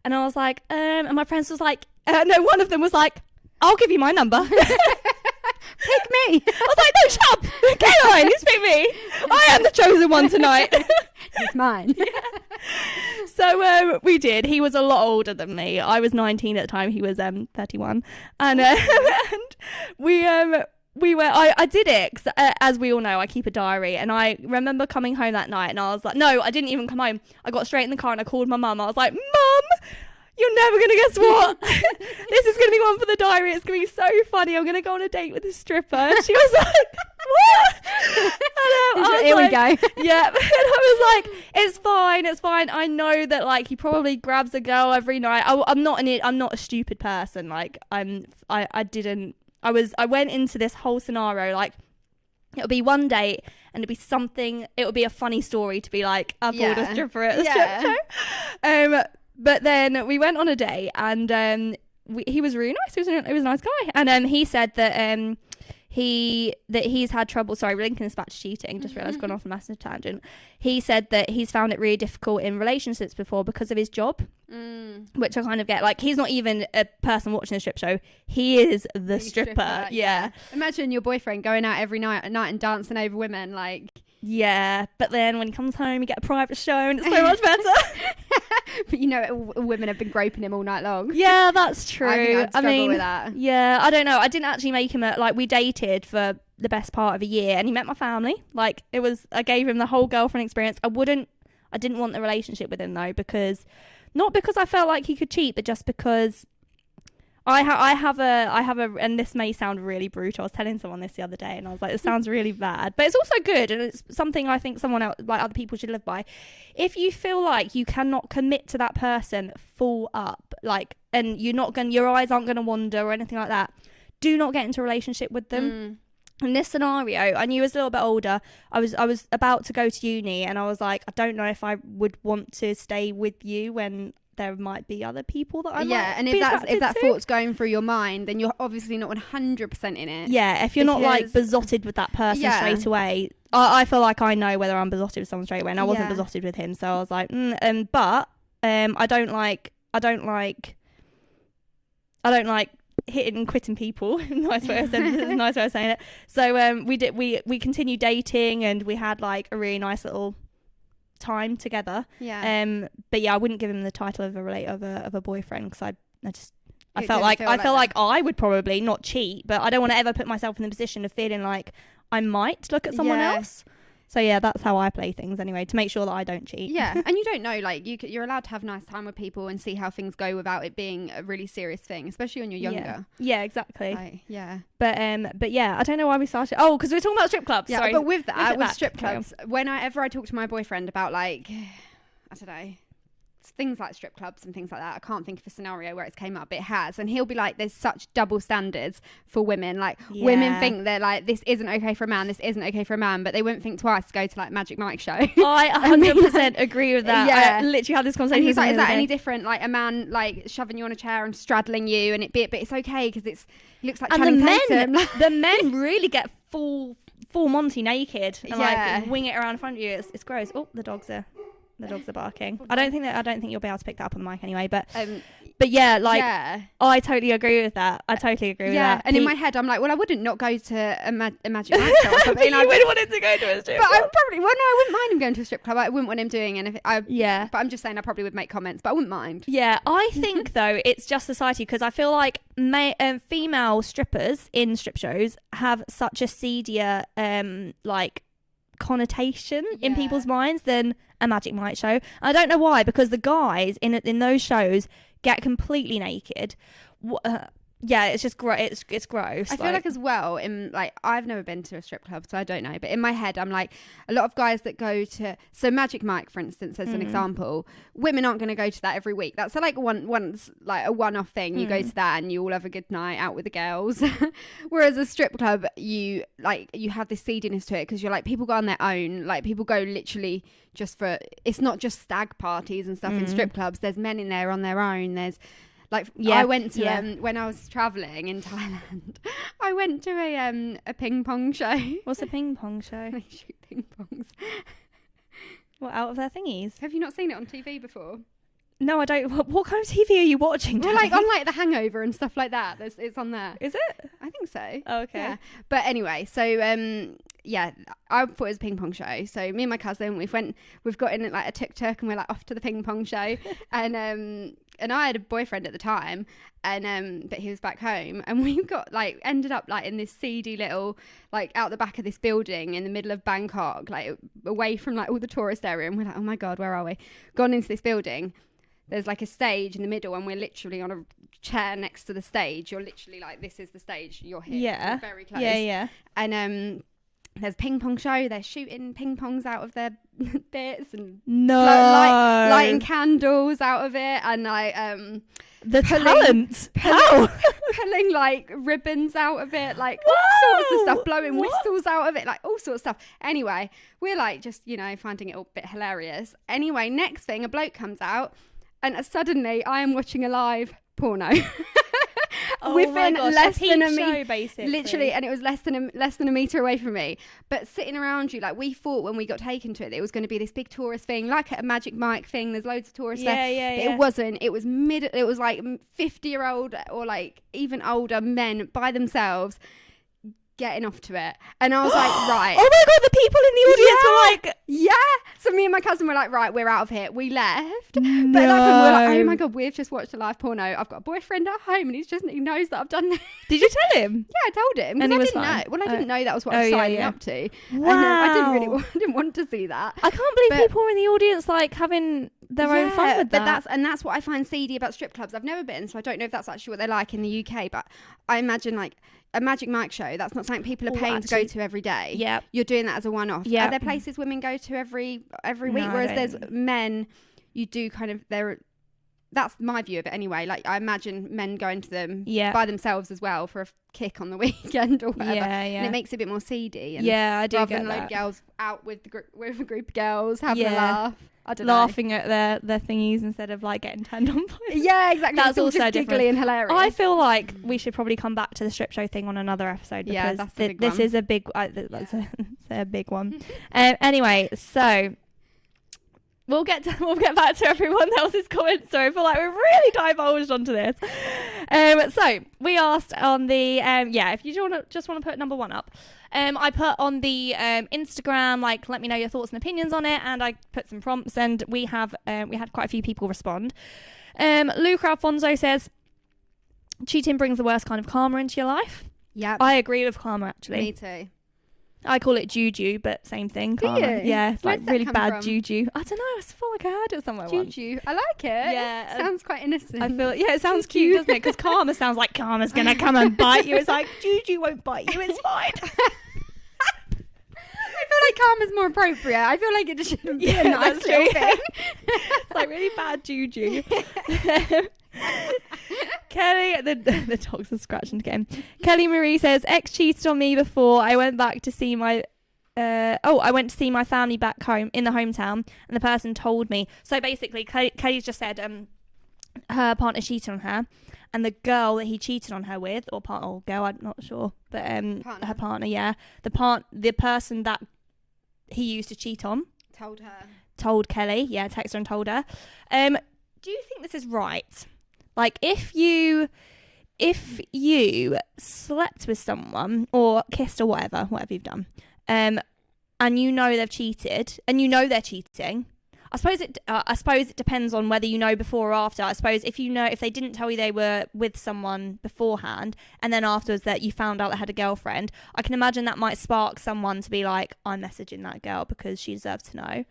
And I was like, and my friends was like, no, one of them was like, I'll give you my number. Pick me. I was like, no, shut up. Get on, you pick me. I am the chosen one tonight. It's mine. Yeah. So we did. He was a lot older than me. I was 19 at the time. He was 31. And I did it 'cause, as we all know, I keep a diary, and I remember coming home that night, and I was like, no, I didn't even come home. I got straight in the car and I called my mum. I was like, Mum, you're never going to guess what. This is going to be one for the diary. It's going to be so funny. I'm going to go on a date with a stripper. And she was like, what? Here we go. Yeah. And I was like, it's fine. I know that, like, he probably grabs a girl every night. I'm not a stupid person. Like, I went into this whole scenario like it'll be one date and it'll be a funny story to be like, I bought a stripper at a strip show. But then we went on a date, and he was really nice. He was a nice guy, and he said that he's had trouble. Sorry, linking this back to cheating. Just realised I've gone off a massive tangent. He said that he's found it really difficult in relationships before because of his job, which I kind of get. Like, he's not even a person watching a strip show. He is the stripper. Yeah. Imagine your boyfriend going out every night and dancing over women. Like, yeah. But then when he comes home, you get a private show, and it's so much better. But you know, women have been groping him all night long. Yeah, that's true. I think I'd struggle with that. Yeah, I don't know. I didn't actually make him we dated for the best part of a year, and he met my family. Like, I gave him the whole girlfriend experience. I didn't want the relationship with him though, not because I felt like he could cheat, but just because I have a, and this may sound really brutal. I was telling someone this the other day, and I was like, it sounds really bad, but it's also good, and it's something I think someone else, like other people, should live by. If you feel like you cannot commit to that person full up, like, and your eyes aren't gonna wander or anything like that, do not get into a relationship with them. In this scenario, I knew I was a little bit older. I was about to go to uni, and I was like, I don't know if I would want to stay with you when there might be other people that I might and be if that to. thought's going through your mind, then you're obviously not 100% in it. Yeah, if you're not like besotted with that person straight away. I feel like I know whether I'm besotted with someone straight away, and I wasn't besotted with him, so I was like, but I don't like hitting and quitting people. Nice way of saying it. So we continued dating, and we had like a really nice little time together. But yeah, I wouldn't give him the title of a boyfriend, because I felt like I would probably not cheat, but I don't want to ever put myself in the position of feeling like I might look at someone else. So yeah, that's how I play things anyway, to make sure that I don't cheat. Yeah, and you don't know, like, you're allowed to have a nice time with people and see how things go without it being a really serious thing, especially when you're younger. Yeah, exactly. But yeah, I don't know why we started. Oh, because we're talking about strip clubs. Yeah, sorry. but with strip clubs, whenever I talk to my boyfriend about, like, I don't know, things like strip clubs and things like that, I can't think of a scenario where it's came up, but it has, and he'll be like, there's such double standards for women. Like, women think they're like, this isn't okay for a man, this isn't okay for a man, but they wouldn't think twice to go to like Magic Mike show. I 100% agree with that. Yeah. I literally had this conversation. And he's like, is that any different? Like, a man like shoving you on a chair and straddling you, and but it's okay because it looks like Channing Tatum. The men really get full Monty naked and like wing it around in front of you. It's gross. Oh, the dogs are barking. I don't think you'll be able to pick that up on the mic anyway, but yeah, like, I totally agree with that. I totally agree with that. And in my head, I'm like, well, I wouldn't not go to a Magic Mike show or something. You would want him to go to a strip club. But I wouldn't mind him going to a strip club. I wouldn't want him doing anything. But I'm just saying, I probably would make comments, but I wouldn't mind. Yeah, I think though it's just society, because I feel like female strippers in strip shows have such a seedier like connotation in people's minds than a Magic Mike show. I don't know why, because the guys in those shows get completely naked. yeah, it's just it's gross. I feel like as well, in like, I've never been to a strip club, so I don't know. But in my head, I'm like, a lot of guys that go to, so Magic Mike, for instance, as an example, women aren't going to go to that every week. That's like once like a one-off thing. You go to that and you all have a good night out with the girls. Whereas a strip club, you have this seediness to it because you're like, people go on their own. Like, people go literally just for, it's not just stag parties and stuff in strip clubs. There's men in there on their own. There's like, I went to when I was traveling in Thailand, I went to a ping pong show. What's a ping pong show? They shoot ping pongs. What, out of their thingies? Have you not seen it on TV before? No, I don't. What kind of TV are you watching? Well, like on like The Hangover and stuff like that. It's on there. Is it? I think so. Oh, okay. Yeah. But anyway, so yeah, I thought it was a ping pong show. So me and my cousin, we've got in like a tuk-tuk and we're like off to the ping pong show. And I had a boyfriend at the time, and but he was back home, and we got like ended up like in this seedy little like out the back of this building in the middle of Bangkok, like away from like all the tourist area. And we're like, oh my god, where are we? Gone into this building. There's like a stage in the middle, and we're literally on a chair next to the stage. You're literally like, this is the stage. You're here. Yeah. You're very close. Yeah. And there's ping pong show. They're shooting ping pongs out of their bits and lighting candles out of it, and like the talent. pulling like ribbons out of it, like all sorts of stuff, blowing whistles out of it, like all sorts of stuff. Anyway, we're like just finding it all a bit hilarious. Anyway, next thing, a bloke comes out. And suddenly, I am watching a live porno. Within less than a meter, basically. Literally, and it was less than a meter away from me. But sitting around you, like, we thought when we got taken to it, it was going to be this big tourist thing, like a Magic Mike thing. There's loads of tourists there. But it wasn't. It was It was like 50-year-old or like even older men by themselves getting off to it. And I was like, right. Oh my god, the people in the audience were like, yeah. So me and my cousin were like, right, we're out of here. We left. But at that point, we were like, oh my god, we've just watched a live porno. I've got a boyfriend at home, and he knows that I've done this. Did you tell him? Yeah, I told him. And he was fine. I didn't know that was what I was signing up to. Wow. And I didn't want to see that. I can't believe people were in the audience like having their own fun with that. That's what I find seedy about strip clubs. I've never been, so I don't know if that's actually what they're like in the UK, but I imagine like a Magic Mike show, that's not something people are paying to go to every day. Yeah. You're doing that as a one-off. Yeah. Are there places women go to every week? No, Whereas there's men, you do kind of, that's my view of it anyway. Like, I imagine men going to them by themselves as well for a kick on the weekend or whatever. Yeah. And it makes it a bit more seedy. And I do rather get than that. load of girls out with a group of girls having a laugh. I don't know. Laughing at their thingies instead of like getting turned on by them. Yeah, exactly. That's also just giggly and hilarious. I feel like we should probably come back to the strip show thing on another episode because this is a big that's a big one. Anyway, so we'll get back to everyone else's comments. So I feel like we've really divulged onto this. So we asked on the if you just want to put number 1 up. I put on the Instagram, like, let me know your thoughts and opinions on it, and I put some prompts, and we had quite a few people respond. Luca Alfonso says, cheating brings the worst kind of karma into your life. Yeah, I agree with karma, actually. Me too. I call it juju, but same thing. Karma. Do you? Yeah, it's Where's like really bad from? juju. I don't know. I feel like I heard it somewhere once. Juju. I like it. Yeah. Sounds quite innocent. I feel, it sounds cute, doesn't it? Because karma sounds like karma's going to come and bite you. It's like, juju won't bite you. It's fine. I feel like karma's more appropriate. I feel like it just shouldn't be a nice little thing. It's like really bad juju. Kelly, the dogs are scratching again. Kelly Marie says, ex cheated on me before I went back to see my I went to see my family back home in the hometown, and the person told me. So basically, Kelly's just said her partner cheated on her, and the girl that he cheated on her with, or girl, I'm not sure, but her partner, the person that he used to cheat on told Kelly, texted her and told her. Do you think this is right? Like, if you slept with someone or kissed or whatever you've done, and you know they've cheated, and you know they're cheating, I suppose it depends on whether you know before or after. I suppose if they didn't tell you they were with someone beforehand, and then afterwards that you found out they had a girlfriend, I can imagine that might spark someone to be like, I'm messaging that girl because she deserves to know.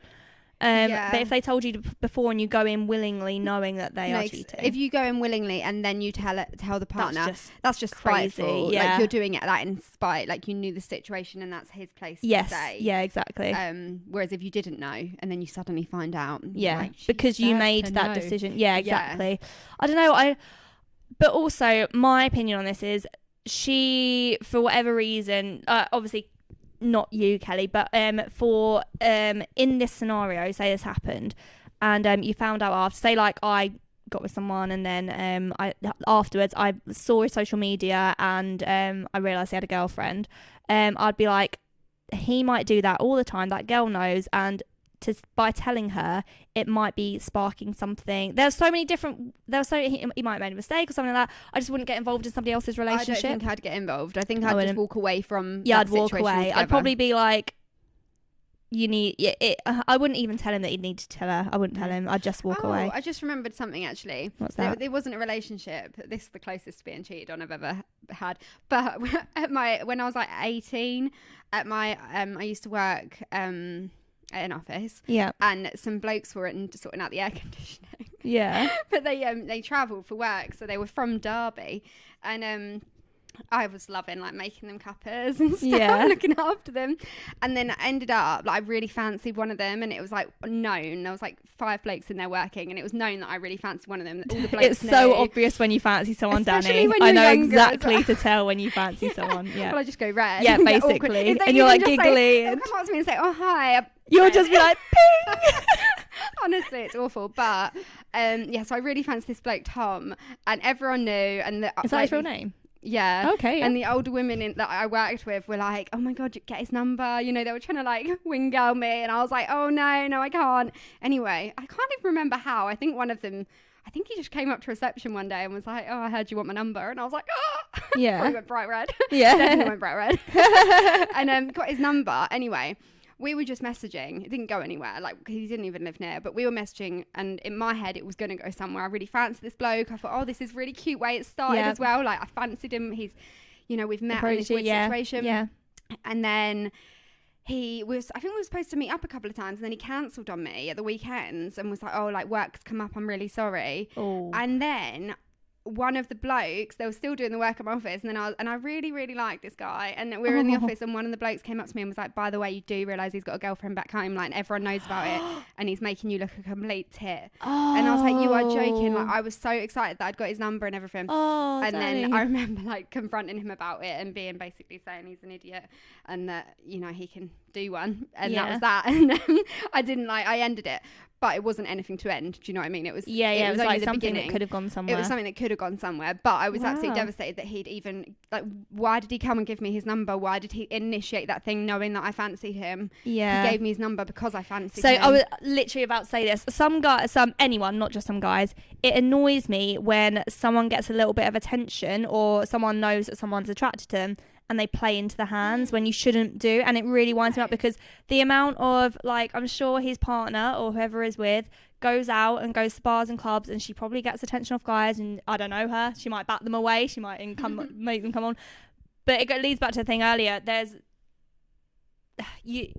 But if they told you before and you go in willingly knowing that they are cheating. If you go in willingly and then you tell the partner, that's just crazy. Spiteful. Yeah. Like you're doing it that in spite. Like you knew the situation and that's his place to say. Yeah, exactly. Whereas if you didn't know and then you suddenly find out. Yeah, like, because you made that decision. Yeah, exactly. I don't know. But also my opinion on this is she, for whatever reason, obviously not you, Kelly, but for in this scenario, say this happened and you found out after, say like I got with someone and then afterwards I saw his social media and I realised he had a girlfriend, I'd be like, he might do that all the time, that girl knows, and by telling her it might be sparking something. He might have made a mistake or something like that. I just wouldn't get involved in somebody else's relationship. I don't think I'd get involved. I think I'd just walk away from I'd walk away together. I'd probably be like, I wouldn't even tell him that he'd need to tell her. I wouldn't tell him. I'd just walk away. I just remembered something actually. What's that? It wasn't a relationship. This is the closest to being cheated on I've ever had. But when I was like 18, I used to work at an office, and some blokes were sorting out the air conditioning, but they travelled for work, so they were from Derby, and I was loving like making them cuppas and stuff, looking after them, and then I ended up like I really fancied one of them, and it was like known there was like 5 blokes in there working, and it was known that I really fancied one of them. All the blokes it's so obvious when you fancy someone, Danny. I know exactly to tell when you fancy someone. Yeah, well, I just go red. Yeah, basically, and you're like giggly. They'll come up to me and say, "Oh hi." You'll just be like, ping. Honestly, it's awful. But so I really fancied this bloke Tom, and everyone knew. And is that his real name? Yeah. Okay. Yeah. And the older women that I worked with were like, "Oh my god, get his number." You know, they were trying to like wing girl me, and I was like, "Oh no, I can't." Anyway, I can't even remember how. I think one of them. I think he just came up to reception one day and was like, "Oh, I heard you want my number," and I was like, "Oh." Yeah. He went bright red. Yeah. Definitely went bright red. And got his number. Anyway. We were just messaging. It didn't go anywhere, like, because he didn't even live near. But we were messaging, and in my head, it was going to go somewhere. I really fancied this bloke. I thought, oh, this is really cute way it started as well. Like, I fancied him. He's, we've met in this weird situation. Yeah. And then I think we were supposed to meet up a couple of times, and then he cancelled on me at the weekends and was like, oh, like, work's come up. I'm really sorry. Oh. And then one of the blokes, they were still doing the work at my office, and then I really, really liked this guy, and we were in the office, and one of the blokes came up to me and was like, by the way, you do realise he's got a girlfriend back home, like, and everyone knows about it, and he's making you look a complete tit. And I was like, you are joking. Like, I was so excited that I'd got his number and everything. And then I remember like confronting him about it and being basically saying he's an idiot and that, he can do one, and that was that. And I ended it. But it wasn't anything to end. Do you know what I mean? It was it was like something that could have gone somewhere. It was something that could have gone somewhere. But I was absolutely devastated that he'd even why did he come and give me his number? Why did he initiate that thing knowing that I fancied him? Yeah. He gave me his number because I fancied him. So I was literally about to say this. Anyone, not just some guys, it annoys me when someone gets a little bit of attention or someone knows that someone's attracted to them and they play into the hands when you shouldn't do. And it really winds me up because the amount of, like, I'm sure his partner or whoever is with goes out and goes to bars and clubs, and she probably gets attention off guys, and I don't know her. She might bat them away. She might make them come on. But it leads back to the thing earlier. You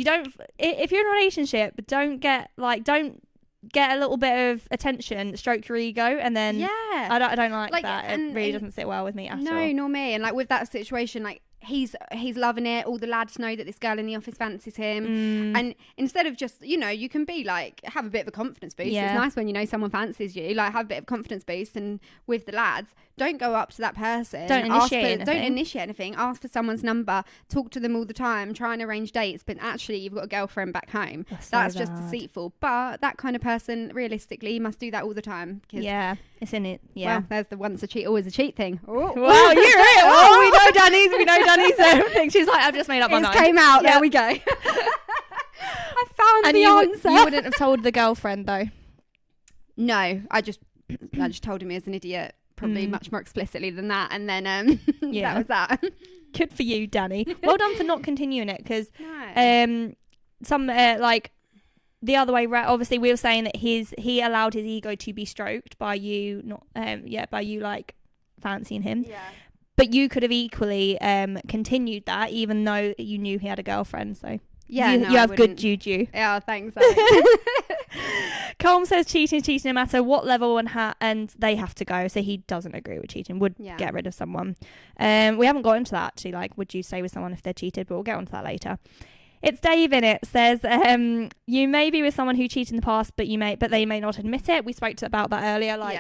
don't, if you're in a relationship, don't get a little bit of attention, stroke your ego, and then I don't like that. It really doesn't sit well with me at all. No, nor me. And like with that situation, like he's loving it. All the lads know that this girl in the office fancies him. And instead of just, you can be like, have a bit of a confidence boost. It's nice when someone fancies you, like have a bit of confidence boost. And with the lads, don't go up to that person. Don't initiate anything. Ask for someone's number. Talk to them all the time. Try and arrange dates. But actually, you've got a girlfriend back home. That's just deceitful. But that kind of person, realistically, must do that all the time. Yeah, it's in it. Yeah. Well, there's the once a cheat, always a cheat thing. Oh. Wow, you're right. Oh, we know Danny's thing. She's like, I've just made up my mind. It came out. Yep. There we go. I found the answer. You wouldn't have told the girlfriend though. No, I just told him he was an idiot. Probably much more explicitly than that, and then that was that. Good for you, Danny. Well done for not continuing it, because some like the other way round. Obviously, we were saying that he allowed his ego to be stroked by you, by you like fancying him. Yeah. But you could have equally continued that, even though you knew he had a girlfriend. So Yeah, you have good juju. Yeah, thanks. Alex. Colm says cheating no matter what level and they have to go. So he doesn't agree with cheating. Would get rid of someone. We haven't got into that actually. Like, would you stay with someone if they're cheated? But we'll get onto that later. It's Dave in it says, you may be with someone who cheated in the past, but they may not admit it. We spoke about that earlier. Like,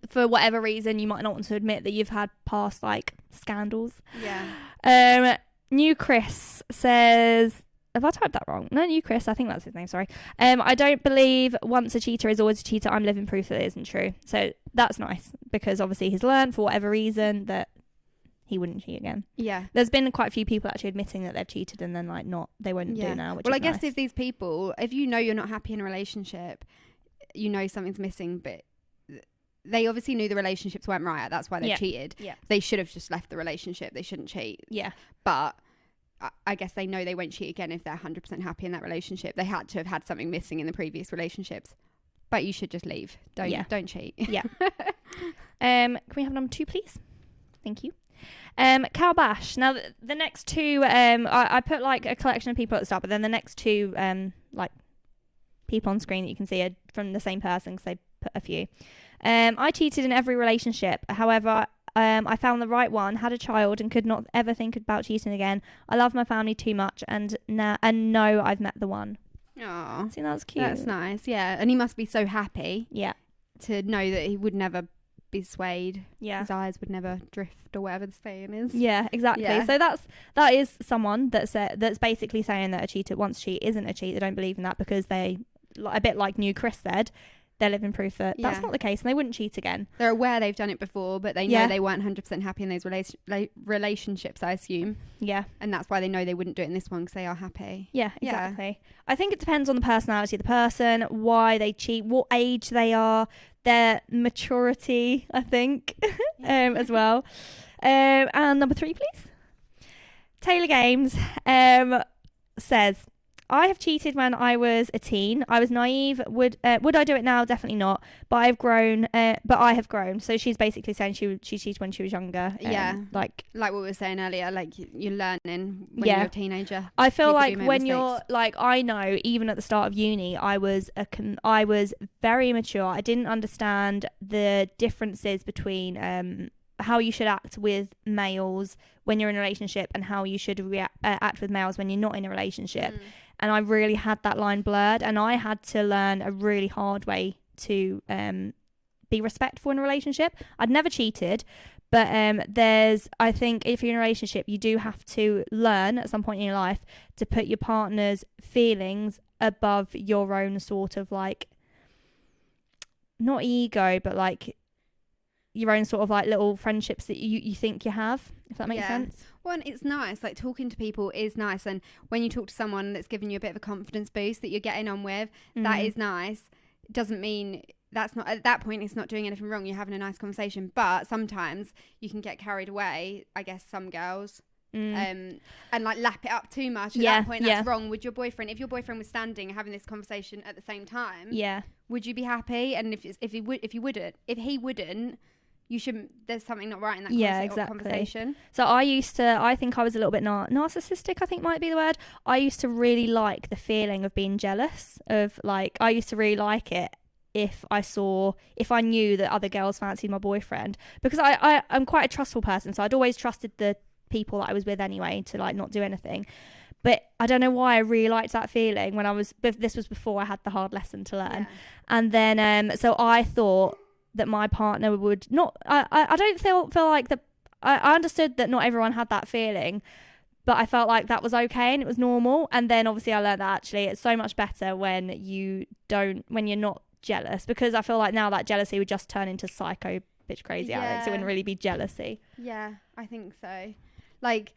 for whatever reason, you might not want to admit that you've had past like scandals. Yeah. New Chris says, have I typed that wrong? No, New Chris, I think that's his name, sorry. I don't believe once a cheater is always a cheater. I'm living proof that it isn't true. So that's nice, because obviously he's learned for whatever reason that he wouldn't cheat again. Yeah. There's been quite a few people actually admitting that they've cheated and then like they won't do now, which is I guess nice. if these people, if you know you're not happy in a relationship, you know something's missing, but they obviously knew the relationships weren't right. That's why they cheated. Yeah. They should have just left the relationship. They shouldn't cheat. Yeah. But I guess they know they won't cheat again if they're 100% happy in that relationship. They had to have had something missing in the previous relationships. But you should just leave. Don't cheat. Yeah. Can we have number 2, please? Thank you. Cal Bash. Now the next two, I put like a collection of people at the start, but then the next two, like people on screen that you can see are from the same person because they put a few. I cheated in every relationship. However, I found the right one, had a child, and could not ever think about cheating again. I love my family too much, and know I've met the one. Oh, see, that's cute. That's nice. Yeah, and he must be so happy. Yeah, to know that he would never be swayed. Yeah, his eyes would never drift, or whatever the saying is. Yeah, exactly. Yeah. So that is someone that's basically saying that a cheater once cheat isn't a cheat. They don't believe in that because they, a bit like New Chris said, they're living proof that that's not the case and they wouldn't cheat again. They're aware they've done it before, but they know they weren't 100% happy in those relationships, I assume. Yeah. And that's why they know they wouldn't do it in this one, because they are happy. Yeah, exactly. Yeah. I think it depends on the personality of the person, why they cheat, what age they are, their maturity, I think, as well. And number 3, please. Taylor Games says, I have cheated when I was a teen. I was naive. Would I do it now? Definitely not. But I have grown. So she's basically saying she cheated when she was younger. Like what we were saying earlier. Like you're learning when you're a teenager. I feel like when you're like, I know even at the start of uni, I was very immature. I didn't understand the differences between how you should act with males when you're in a relationship and how you should act with males when you're not in a relationship. And I really had that line blurred, and I had to learn a really hard way to be respectful in a relationship. I'd never cheated, but I think if you're in a relationship, you do have to learn at some point in your life to put your partner's feelings above your own sort of like, not ego, but like your own sort of like little friendships that you think you have, if that makes sense. Well, and it's nice, like talking to people is nice, and when you talk to someone that's giving you a bit of a confidence boost that you're getting on with, that is nice. It doesn't mean that's not, at that point it's not doing anything wrong, you're having a nice conversation, but sometimes you can get carried away, I guess some girls, and like lap it up too much. At that point that's wrong. Would your boyfriend, if your boyfriend was standing having this conversation at the same time, would you be happy? And if he wouldn't, you shouldn't, there's something not right in that conversation. So I think I was a little bit narcissistic, I think might be the word. I used to really like the feeling of being jealous of, like, I used to really like it if I knew that other girls fancied my boyfriend, because I'm quite a trustful person, so I'd always trusted the people that I was with anyway to like not do anything. But I don't know why I really liked that feeling this was before I had the hard lesson to learn. And then so I thought that my partner would not, I don't feel like that. I understood that not everyone had that feeling, but I felt like that was okay and it was normal. And then obviously I learned that actually it's so much better when you're not jealous, because I feel like now that jealousy would just turn into psycho bitch crazy Alex. It wouldn't really be jealousy. Yeah, I think so. Like,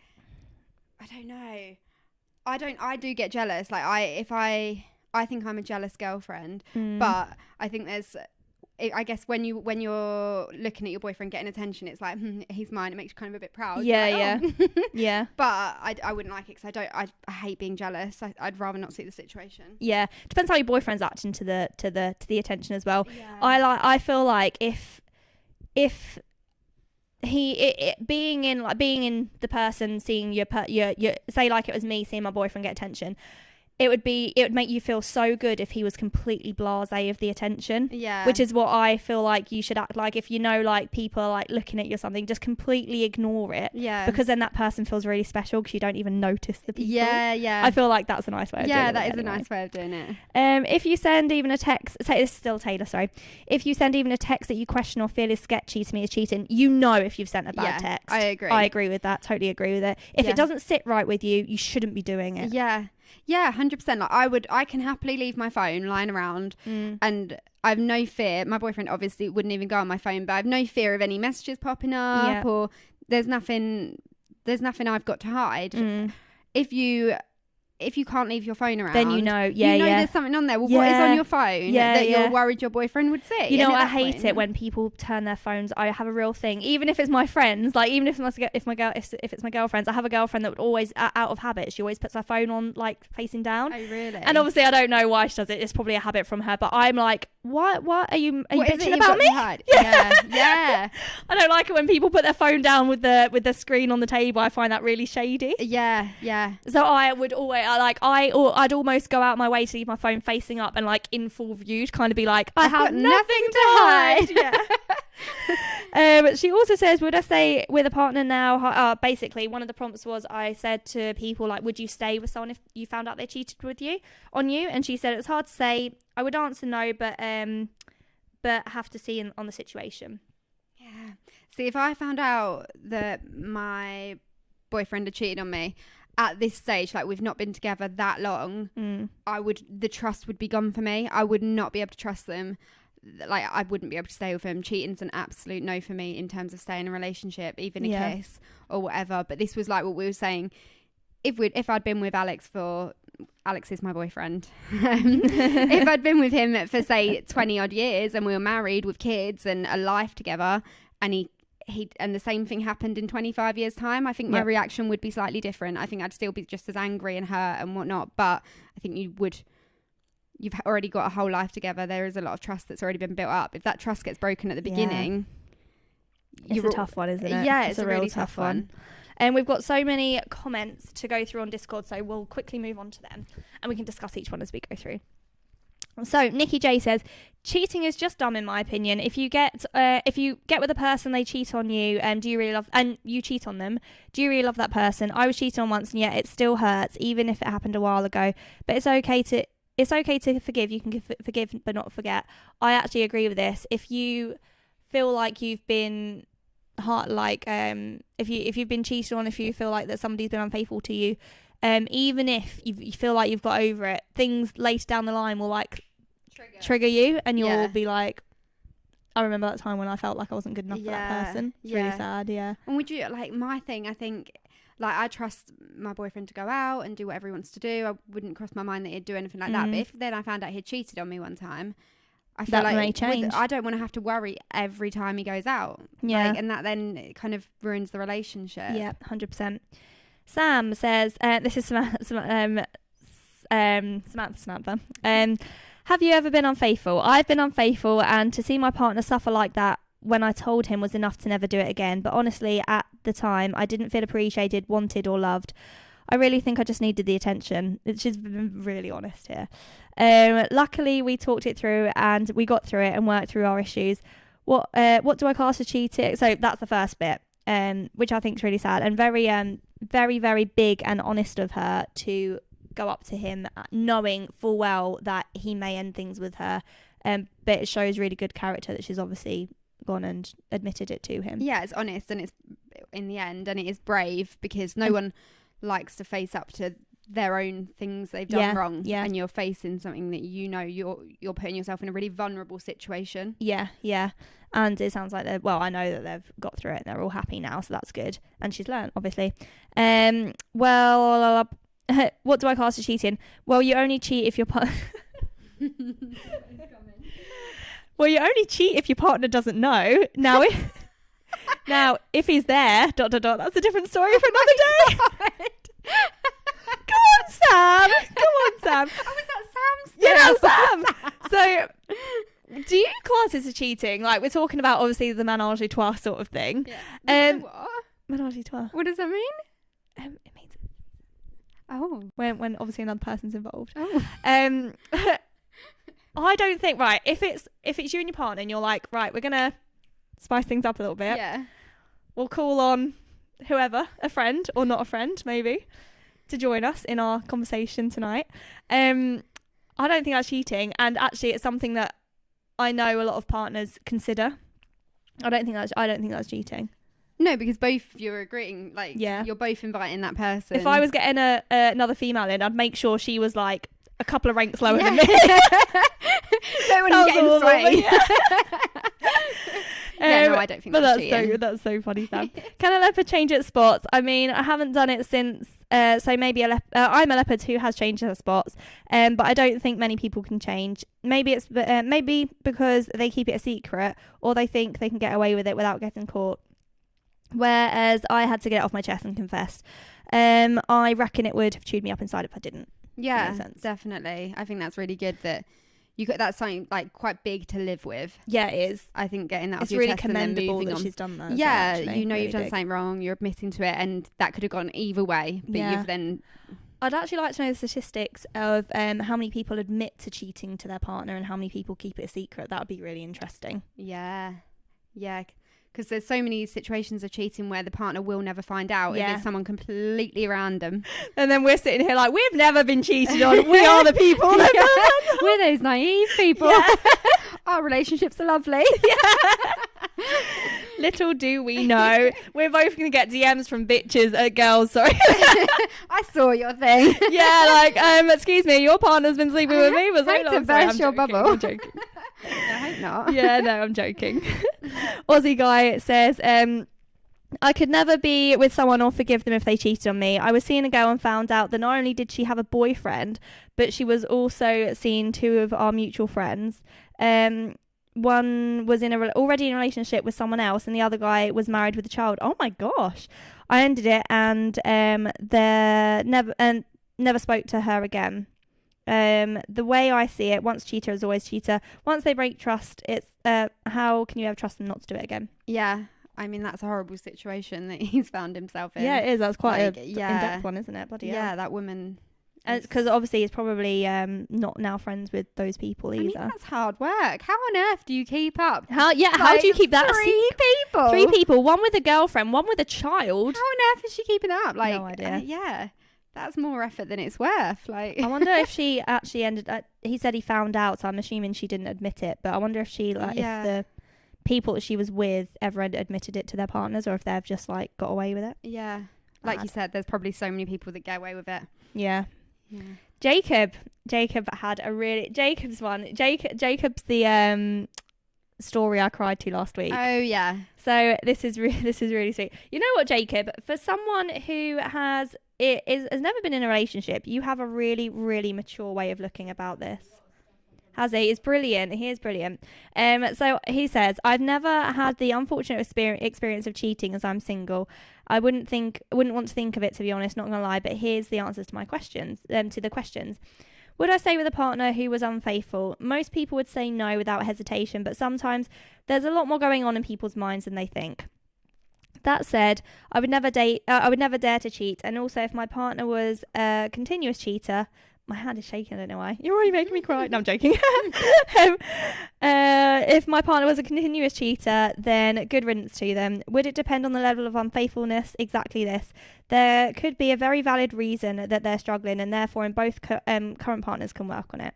I don't know. I do get jealous. Like I think I'm a jealous girlfriend, but I think I guess when you're looking at your boyfriend getting attention, it's like, he's mine. It makes you kind of a bit proud. Yeah, like, oh. Yeah. But I wouldn't like it, because I hate being jealous. I'd rather not see the situation. Yeah, depends how your boyfriend's acting to the attention as well. Yeah. I feel like if being in the person seeing your say, like it was me seeing my boyfriend get attention, it would make you feel so good if he was completely blasé of the attention. Yeah. Which is what I feel like you should act like. If you know, like, people are like looking at you or something, just completely ignore it. Yeah. Because then that person feels really special because you don't even notice the people. Yeah. I feel like that's a nice way of doing it. Yeah, that is a nice way of doing it. If you send even a text, say this is still Taylor, sorry. If you send even a text that you question or feel is sketchy to me as cheating, you know if you've sent a bad text. I agree. I agree with that. Totally agree with it. If it doesn't sit right with you, you shouldn't be doing it. Yeah. Yeah, 100%. Like I can happily leave my phone lying around and I have no fear. My boyfriend obviously wouldn't even go on my phone, but I have no fear of any messages popping up or there's nothing I've got to hide. If you can't leave your phone around, then you know there's something on there. Well, what is on your phone that you're worried your boyfriend would see? You know, I hate it when people turn their phones. I have a real thing, even if it's my friends, like even if it's my girlfriends. I have a girlfriend that would always, out of habit, she always puts her phone on like facing down. Oh, really? And obviously, I don't know why she does it. It's probably a habit from her. But I'm like, what are you bitching about me? Yeah. I don't like it when people put their phone down with the screen on the table. I find that really shady. Yeah. So I would always I'd almost go out my way to leave my phone facing up and like in full view to kind of be like, I have nothing to hide. Yeah. She also says, would I stay with a partner now? Basically, one of the prompts was, I said to people like, would you stay with someone if you found out they cheated on you? And she said it was hard to say. I would answer no, but have to see on the situation. Yeah. See, if I found out that my boyfriend had cheated on me at this stage, like we've not been together that long, the trust would be gone for me. I would not be able to trust them. Like I wouldn't be able to stay with him. Cheating's an absolute no for me in terms of staying in a relationship, even a kiss or whatever. But this was like what we were saying. If I'd been with Alex is my boyfriend. If I'd been with him for say 20 odd years and we were married with kids and a life together, and he and the same thing happened in 25 years time, I think my reaction would be slightly different. I think I'd still be just as angry and hurt and whatnot, but I think you've already got a whole life together. There is a lot of trust that's already been built up. If that trust gets broken at the beginning, it's a tough one, isn't it? Yeah, it's a really tough one. And we've got so many comments to go through on Discord, so we'll quickly move on to them and we can discuss each one as we go through. So Nikki J says, cheating is just dumb in my opinion. If you get with a person, they cheat on you, and you cheat on them, do you really love that person? I was cheated on once, and yet it still hurts, even if it happened a while ago. But it's okay to forgive. You can forgive but not forget. I actually agree with this. If you feel like you've been if you've been cheated on, if you feel like that somebody's been unfaithful to you, even if you feel like you've got over it, things later down the line will like trigger you, and you'll be like, I remember that time when I felt like I wasn't good enough for that person. It's really sad. And would you, like, my thing, I think, like, I trust my boyfriend to go out and do whatever he wants to do. I wouldn't cross my mind that he'd do anything like that. But if then I found out he'd cheated on me one time, I feel that may change. I don't want to have to worry every time he goes out. And that then kind of ruins the relationship. 100%. Sam says, this is Samantha. Have you ever been unfaithful? I've been unfaithful, and to see my partner suffer like that when I told him was enough to never do it again. But honestly, at the time, I didn't feel appreciated, wanted, or loved. I really think I just needed the attention. She's been really honest here. Luckily, we talked it through, and we got through it and worked through our issues. What do I class as cheating? So that's the first bit, which I think is really sad and very, very big and honest of her to go up to him knowing full well that he may end things with her, but it shows really good character that she's obviously gone and admitted it to him. It's honest, and it's in the end, and it is brave, because no one likes to face up to their own things they've done wrong, and you're facing something that you're putting yourself in a really vulnerable situation. And it sounds like I know that they've got through it and they're all happy now, so that's good, and she's learned, obviously. What do I class as cheating? Well, you only cheat if your Well, you only cheat if your partner doesn't know. Now, if he's there, ... that's a different story for another day. Go on, Sam. Oh, was that Sam's? Yeah, Sam. So, Do you class this as cheating? Like, we're talking about, obviously, the ménage à trois sort of thing. Yeah. What? Ménage à trois. What does that mean? It means when obviously another person's involved. Oh. I don't think, right, if it's you and your partner and you're like, right, we're gonna spice things up a little bit. Yeah. We'll call on whoever, a friend or not a friend, maybe, to join us in our conversation tonight. I don't think that's cheating, and actually it's something that I know a lot of partners consider. I don't think that's cheating. No, because both you're agreeing, like, Yeah. you're both inviting that person. If I was getting another female in, I'd make sure she was like a couple of ranks lower than me. So when you get in sway. No, I don't think but that's cheating. that's so funny, Sam. Can a leopard change its spots? I mean, I haven't done it since. So maybe I'm a leopard who has changed her spots, but I don't think many people can change. Maybe it's maybe because they keep it a secret, or they think they can get away with it without getting caught. Whereas I had to get it off my chest and confess. I reckon it would have chewed me up inside if I didn't. Yeah, definitely. I think that's really good that you got that's something like quite big to live with. Yeah, it is. I think getting that it's off your really chest and then commendable moving that on. she's done that. Yeah, well, you know really you've done big. something wrong. You're admitting to it, and that could have gone either way. But Yeah. you've then. I'd actually like to know the statistics of how many people admit to cheating to their partner and how many people keep it a secret. That would be really interesting. Yeah. Because there's so many situations of cheating where the partner will never find out if it's someone completely random. And then we're sitting here like, we've never been cheated on. We are the people. We're those naive people. Yeah. Our relationships are lovely. Little do we know, we're both going to get DMs from bitches, girls, sorry. I saw your thing. Yeah, like, excuse me, your partner's been sleeping with me for so long. To burst your bubble. I'm joking. I hope not. Yeah, no, I'm joking. Aussie guy says, I could never be with someone or forgive them if they cheated on me. I was seeing a girl and found out that not only did she have a boyfriend, but she was also seeing two of our mutual friends. One was already in a relationship with someone else, and the other guy was married with a child. Oh my gosh. I ended it and never spoke to her again. The way I see it, once cheater is always cheater. Once they break trust, it's how can you ever trust them not to do it again? Yeah, I mean that's a horrible situation that he's found himself in. Yeah, it is. That's quite like, an in-depth one, isn't it? Bloody hell. Yeah, that woman. Because obviously he's probably not now friends with those people either. I mean, that's hard work. How on earth do you keep up? How do you keep that? Three people. One with a girlfriend, one with a child. How on earth is she keeping that up? Like, no idea. Yeah. That's more effort than it's worth. Like, I wonder if she actually ended. He said he found out, so I'm assuming she didn't admit it. But I wonder if she, if the people that she was with ever admitted it to their partners, or if they've just like got away with it. Yeah, like you said, there's probably so many people that get away with it. Yeah. Jacob had a really Jacob's the story I cried to last week. Oh yeah. So this is really sweet. You know what, Jacob? For someone who has never been in a relationship, you have a really, really mature way of looking about this. Has he? It's brilliant. He is brilliant. So he says, I've never had the unfortunate experience of cheating as I'm single. I wouldn't want to think of it, to be honest, not gonna lie, but here's the answers to my questions, to the questions. Would I stay with a partner who was unfaithful? Most people would say no without hesitation, but sometimes there's a lot more going on in people's minds than they think. That said, I would never dare to cheat, and also if my partner was a continuous cheater, my hand is shaking, I don't know why. You're already making me cry. No, I'm joking. If my partner was a continuous cheater, then good riddance to them. Would it depend on the level of unfaithfulness? Exactly this. There could be a very valid reason that they're struggling, and therefore in both current partners can work on it.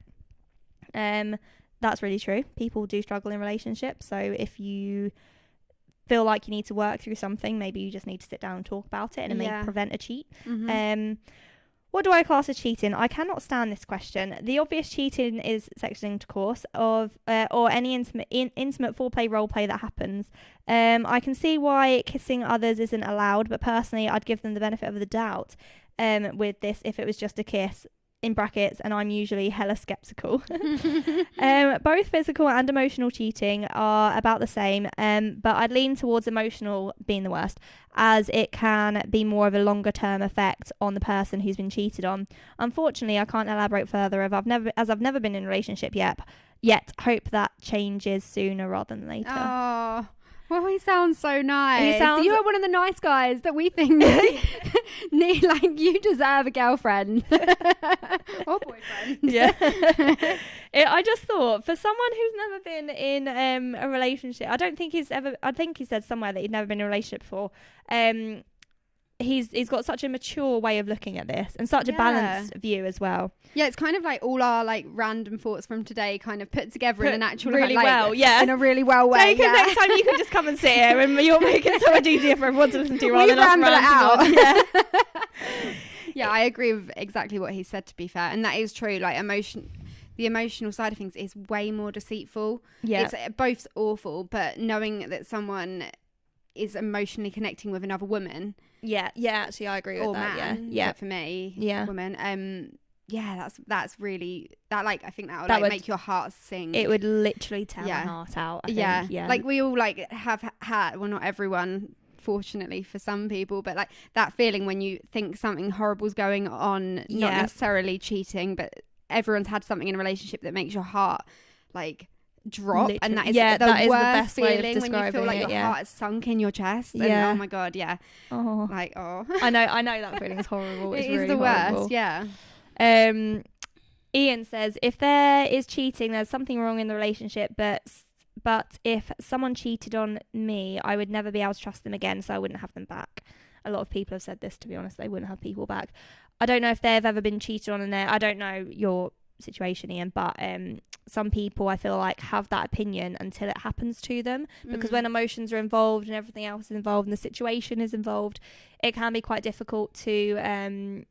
That's really true. People do struggle in relationships, so if you feel like you need to work through something, maybe you just need to sit down and talk about it, and it may prevent a cheat. Mm-hmm. What do I class as cheating? I cannot stand this question. The obvious cheating is sexual intercourse or any intimate foreplay, role play that happens. I can see why kissing others isn't allowed, but personally, I'd give them the benefit of the doubt with this if it was just a kiss. In brackets, and I'm usually hella skeptical. Both physical and emotional cheating are about the same, but I'd lean towards emotional being the worst, as it can be more of a longer term effect on the person who's been cheated on. Unfortunately, I can't elaborate further as I've never been in a relationship yet. Yet hope that changes sooner rather than later. Oh, well, he sounds so nice. He sounds... You're one of the nice guys that we think like you deserve a girlfriend or boyfriend. Yeah. I just thought, for someone who's never been in a relationship, I think he said somewhere that he'd never been in a relationship before. He's got such a mature way of looking at this and such a balanced view as well. Yeah, it's kind of like all our like random thoughts from today kind of put together in an actual really like, well, yeah, in a really well way. So next time you can just come and sit here and you'll make it so much easier for everyone to listen to rather than us ranting on. Yeah. Yeah, I agree with exactly what he said, to be fair, and that is true. Like the emotional side of things is way more deceitful. Yeah, it's both awful, but knowing that someone is emotionally connecting with another woman. Yeah, actually I agree with that. Man, yeah. For me, woman. Yeah, that's really that. Like, I think that would make your heart sing. It would literally tear my heart out. I think. Yeah, like we all like have had. Well, not everyone, fortunately for some people, but like that feeling when you think something horrible's going on, not necessarily cheating, but everyone's had something in a relationship that makes your heart like drop. Literally. And that is the worst feeling when you feel like your heart is sunk in your chest. And oh my god, I know that feeling is horrible. It's really the horrible. Worst. Yeah. Ian says, if there is cheating, there's something wrong in the relationship, but if someone cheated on me, I would never be able to trust them again, so I wouldn't have them back. A lot of people have said this, to be honest. They wouldn't have people back. I don't know if they've ever been cheated on in there. I don't know your situation, Ian, but some people, I feel like, have that opinion until it happens to them, because when emotions are involved and everything else is involved and the situation is involved, it can be quite difficult to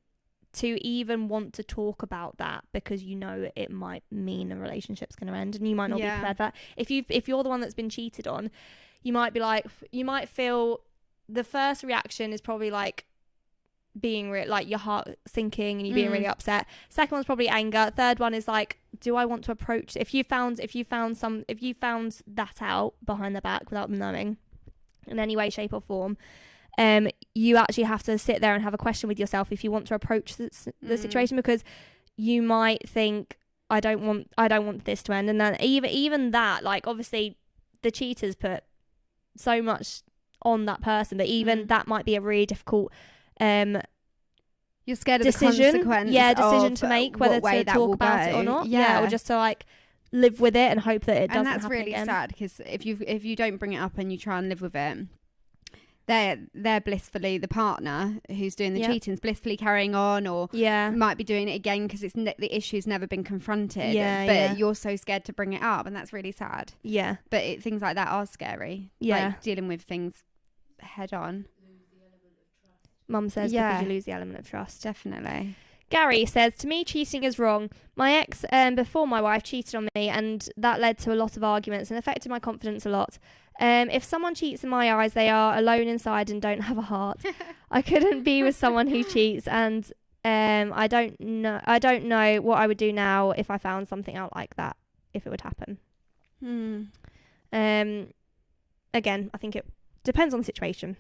even want to talk about that, because you know it might mean a relationship's going to end, and you might not be prepared for that. If you're the one that's been cheated on, you might feel the first reaction is probably like being like your heart sinking and you being really upset. Second one's probably anger. Third one is like, do I want to approach, if you found that out behind the back without them knowing in any way, shape or form, you actually have to sit there and have a question with yourself if you want to approach the situation, because you might think, I don't want this to end. And then even that, like, obviously the cheaters put so much on that person, but even that might be a really difficult you're scared of the consequence decision to make, whether to talk about it or not, or just to like live with it and hope that it doesn't happen again. And that's really sad, because if you don't bring it up and you try and live with it, they're blissfully, the partner who's doing the cheating's blissfully carrying on, or might be doing it again because it's the issue's never been confronted, but you're so scared to bring it up, and that's really sad. But things like that are scary, like dealing with things head on. Mum says because you lose the element of trust. Definitely. Gary says, to me, cheating is wrong. My ex, before my wife, cheated on me, and that led to a lot of arguments and affected my confidence a lot. If someone cheats in my eyes, they are alone inside and don't have a heart. I couldn't be with someone who cheats, and I don't know what I would do now if I found something out like that, if it would happen. Again, I think it depends on the situation.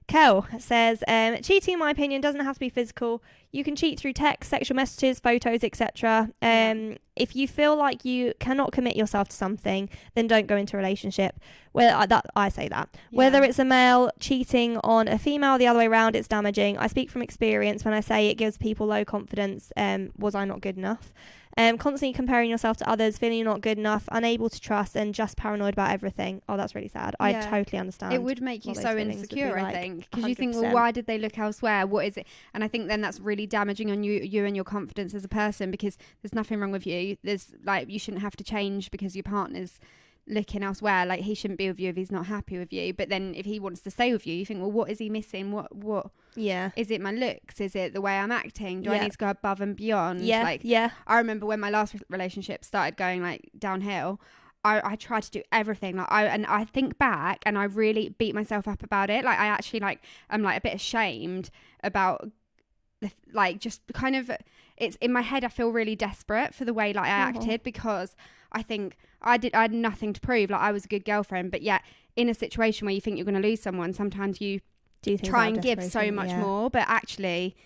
Kel says, cheating, in my opinion, doesn't have to be physical. You can cheat through text, sexual messages, photos, etc. If you feel like you cannot commit yourself to something, then don't go into a relationship. I say that. Whether it's a male cheating on a female, the other way around, it's damaging. I speak from experience when I say it gives people low confidence. Was I not good enough? Constantly comparing yourself to others, feeling you're not good enough, unable to trust, and just paranoid about everything. Oh, that's really sad. I totally understand. It would make you so insecure, I think, because you think, well, why did they look elsewhere? What is it? And I think then that's really damaging on you and your confidence as a person, because there's nothing wrong with you. There's like, you shouldn't have to change because your partner's looking elsewhere. Like, he shouldn't be with you if he's not happy with you. But then if he wants to stay with you, you think, well, what is he missing? What is it? My looks? Is it the way I'm acting? Do I need to go above and beyond? I remember when my last relationship started going like downhill, I tried to do everything. Like, I think back and I really beat myself up about it. Like, I actually I'm a bit ashamed about just kind of, it's in my head. I feel really desperate for the way I acted, because I think I had nothing to prove. Like, I was a good girlfriend, but yet in a situation where you think you're going to lose someone, sometimes you do try and give so much more, but actually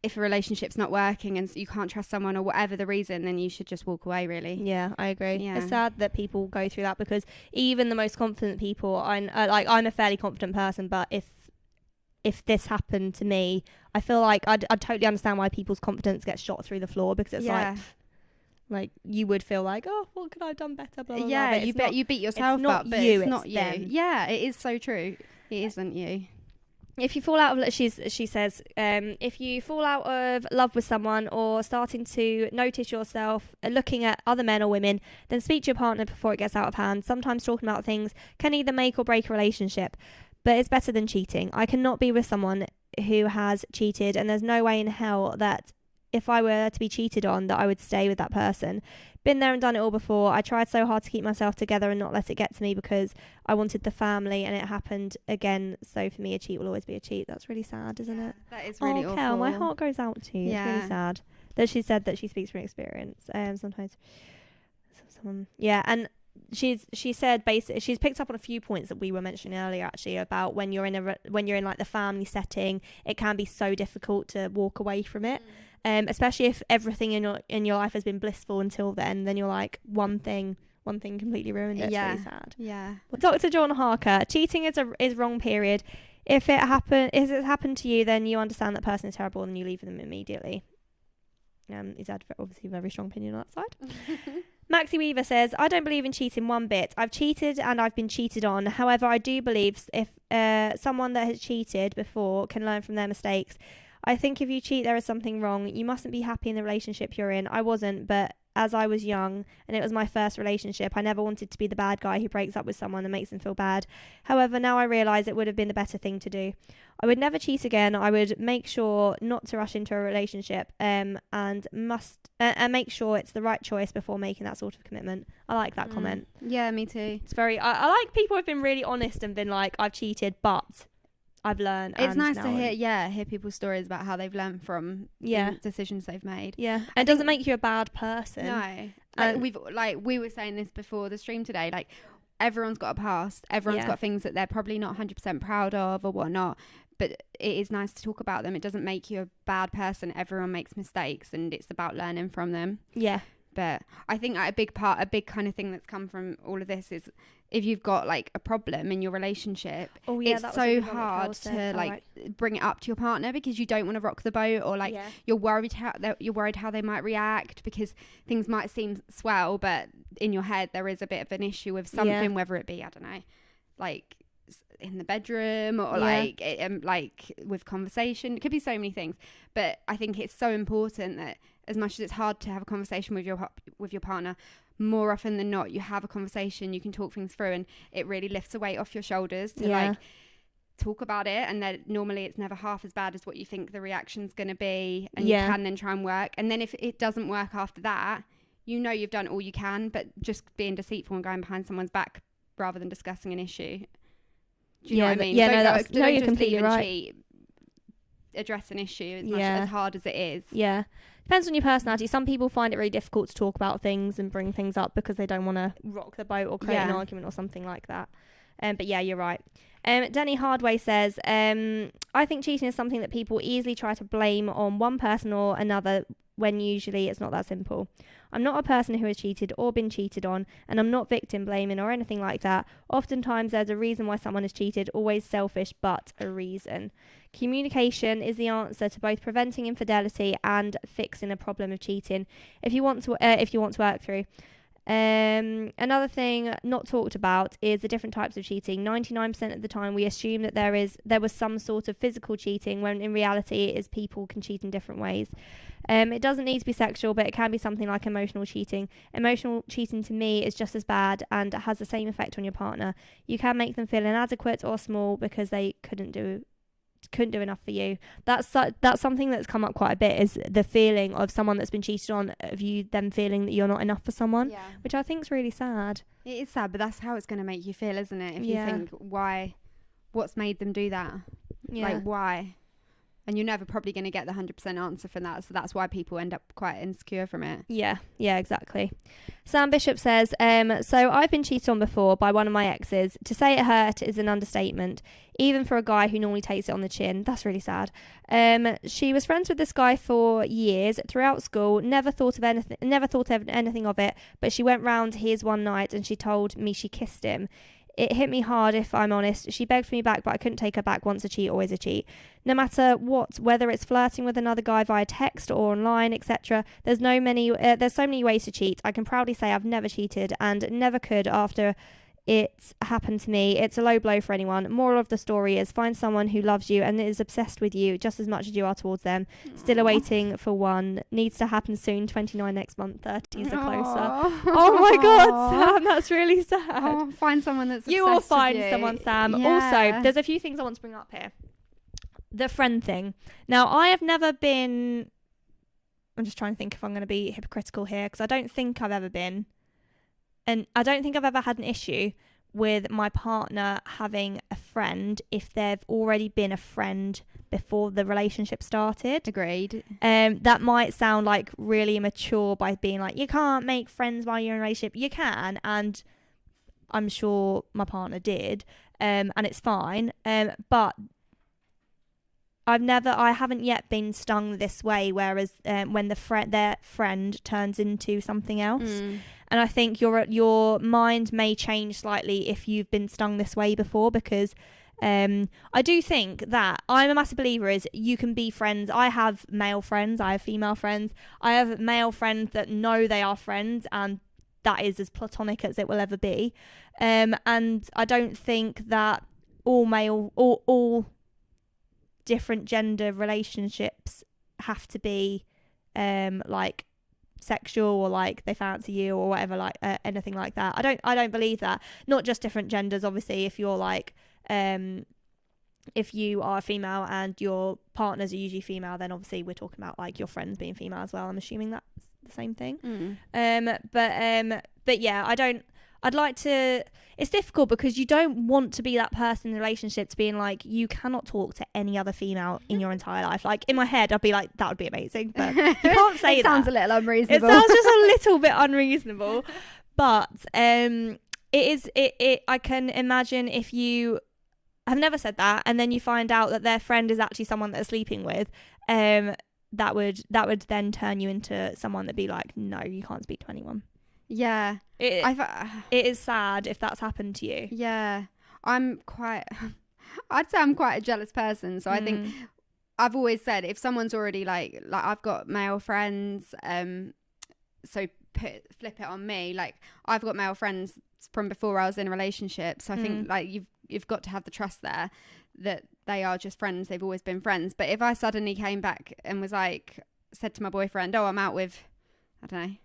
if a relationship's not working and you can't trust someone or whatever the reason, then you should just walk away, really. Yeah, I agree. Yeah. It's sad that people go through that, because even the most confident people, I'm a fairly confident person, but if this happened to me, I feel like I'd totally understand why people's confidence gets shot through the floor, because it's like you would feel like, oh, what could I have done better? Blah, blah, yeah, blah. you beat yourself up, but it's not you. Them. Yeah, it is so true. It isn't you. If you fall out of, she says, if you fall out of love with someone or starting to notice yourself looking at other men or women, then speak to your partner before it gets out of hand. Sometimes talking about things can either make or break a relationship, but it's better than cheating. I cannot be with someone who has cheated, and there's no way in hell that if I were to be cheated on, that I would stay with that person. Been there and done it all before. I tried so hard to keep myself together and not let it get to me because I wanted the family, and it happened again. So for me, a cheat will always be a cheat. That's really sad, isn't it? That is really awful. Kel, my heart goes out to you. Yeah. It's really sad that she said that she speaks from experience. Sometimes someone, and she said basically she's picked up on a few points that we were mentioning earlier, actually, about when you're in like the family setting, it can be so difficult to walk away from it. Especially if everything in your life has been blissful until then you're like, one thing completely ruined it. It's really sad. Yeah. Well, Dr. John Harker, cheating is wrong, period. If it happened to you, then you understand that person is terrible and you leave them immediately. He's had obviously a very strong opinion on that side. Maxie Weaver says, I don't believe in cheating one bit. I've cheated and I've been cheated on. However, I do believe if someone that has cheated before can learn from their mistakes. I think if you cheat, there is something wrong. You mustn't be happy in the relationship you're in. I wasn't, but as I was young and it was my first relationship, I never wanted to be the bad guy who breaks up with someone and makes them feel bad. However, now I realise it would have been the better thing to do. I would never cheat again. I would make sure not to rush into a relationship and make sure it's the right choice before making that sort of commitment. I like that comment. Yeah, me too. It's very, I like people who've been really honest and been like, I've cheated, but I've learned. It's nice to hear people's stories about how they've learned from the decisions they've made. Yeah, and it doesn't make you a bad person. No, we were saying this before the stream today. Like, everyone's got a past. Everyone's got things that they're probably not 100% proud of or whatnot. But it is nice to talk about them. It doesn't make you a bad person. Everyone makes mistakes, and it's about learning from them. Yeah. But I think a big kind of thing that's come from all of this is if you've got like a problem in your relationship, it's so hard to bring it up to your partner because you don't want to rock the boat, or you're worried how they might react because things might seem swell, but in your head there is a bit of an issue with something, whether it be, I don't know, like in the bedroom or like with conversation. It could be so many things, but I think it's so important that as much as it's hard to have a conversation with your partner, more often than not you have a conversation, you can talk things through, and it really lifts a weight off your shoulders to talk about it. And then normally it's never half as bad as what you think the reaction's going to be, and you can then try and work. And then if it doesn't work after that, you know you've done all you can, but just being deceitful and going behind someone's back rather than discussing an issue. Do you know what I mean? You're completely right. Cheat, address an issue as hard as it is. Yeah. Depends on your personality. Some people find it really difficult to talk about things and bring things up because they don't want to rock the boat or create an argument or something like that. But yeah, you're right. Denny Hardway says, I think cheating is something that people easily try to blame on one person or another when usually it's not that simple. I'm not a person who has cheated or been cheated on, and I'm not victim blaming or anything like that. Oftentimes there's a reason why someone has cheated, always selfish, but a reason. Communication is the answer to both preventing infidelity and fixing a problem of cheating if you want to work through. Another thing not talked about is the different types of cheating. 99% of the time we assume that there was some sort of physical cheating, when in reality it is people can cheat in different ways. It doesn't need to be sexual, but it can be something like emotional cheating. Emotional cheating to me is just as bad and has the same effect on your partner. You can make them feel inadequate or small because they couldn't do enough for you. That's something that's come up quite a bit, is the feeling of someone that's been cheated on, of you them feeling that you're not enough for someone, which I think is really sad. It is sad, but that's how it's going to make you feel, isn't it? If you think, what's made them do that? Like, why? And you're never probably going to get the 100% answer from that. So that's why people end up quite insecure from it. Yeah, exactly. Sam Bishop says, so I've been cheated on before by one of my exes. To say it hurt is an understatement, even for a guy who normally takes it on the chin. That's really sad. She was friends with this guy for years throughout school, never thought of anything of it, but she went round his one night and she told me she kissed him. It hit me hard, if I'm honest. She begged for me back, but I couldn't take her back. Once a cheat, always a cheat. No matter what, whether it's flirting with another guy via text or online, etc. There's so many ways to cheat. I can proudly say I've never cheated and never could after it happened to me. It's a low blow for anyone. Moral of the story is find someone who loves you and is obsessed with you just as much as you are towards them. Still awaiting for one. Needs to happen soon. 29 next month. 30s are closer. Oh my God, Sam, that's really sad. Oh, find someone that's you obsessed will find with you. someone, Sam. Yeah. Also, there's a few things I want to bring up here. The friend thing. Now, I have never been... I'm just trying to think if I'm going to be hypocritical here, because I don't think I've ever been... And I don't think I've ever had an issue with my partner having a friend if they've already been a friend before the relationship started. Agreed. That might sound like really immature by being like, you can't make friends while you're in a relationship. You can, and I'm sure my partner did, and it's fine. But I haven't yet been stung this way, whereas when their friend turns into something else. And I think your mind may change slightly if you've been stung this way before, because I do think that I'm a massive believer is you can be friends. I have male friends, I have female friends, I have male friends that know they are friends, and that is as platonic as it will ever be. And I don't think that all different gender relationships have to be like sexual or like they fancy you or whatever, like anything like that. I don't believe that. Not just different genders, obviously. If you're like if you are female and your partners are usually female, then obviously we're talking about like your friends being female as well. I'm assuming that's the same thing. But yeah, I'd like to... It's difficult because you don't want to be that person in the relationship to being like, you cannot talk to any other female in your entire life. Like, in my head, I'd be like, that would be amazing. But you can't say it that. Sounds a little unreasonable. It sounds just a little bit unreasonable. But I can imagine if you have never said that and then you find out that their friend is actually someone that they're sleeping with, that would then turn you into someone that'd be like, no, you can't speak to anyone. Yeah. It is sad if that's happened to you. Yeah. I'd say I'm quite a jealous person. So I think I've always said if someone's already like I've got male friends, so flip it on me. Like I've got male friends from before I was in a relationship. So I think like you've got to have the trust there that they are just friends. They've always been friends. But if I suddenly came back and was like, said to my boyfriend, oh, I'm out with, I don't know,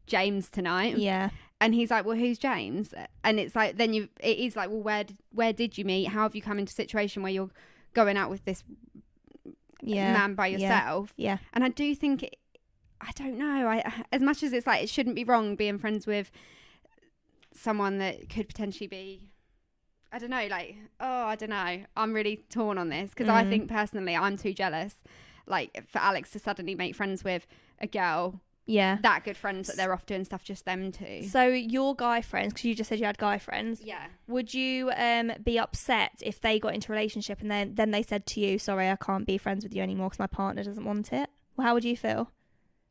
James tonight. Yeah. And he's like, well, who's James? And it's like, then it is like, well, where did you meet? How have you come into a situation where you're going out with this man by yourself? Yeah. And I do think, I don't know, as much as it's like, it shouldn't be wrong being friends with someone that could potentially be, I don't know, like, I don't know. I'm really torn on this because I think personally I'm too jealous. Like for Alix to suddenly make friends with a girl, that good friends that they're off doing stuff, just them two. So your guy friends, because you just said you had guy friends, would you be upset if they got into a relationship and then they said to you, sorry, I can't be friends with you anymore because my partner doesn't want it? Well, how would you feel?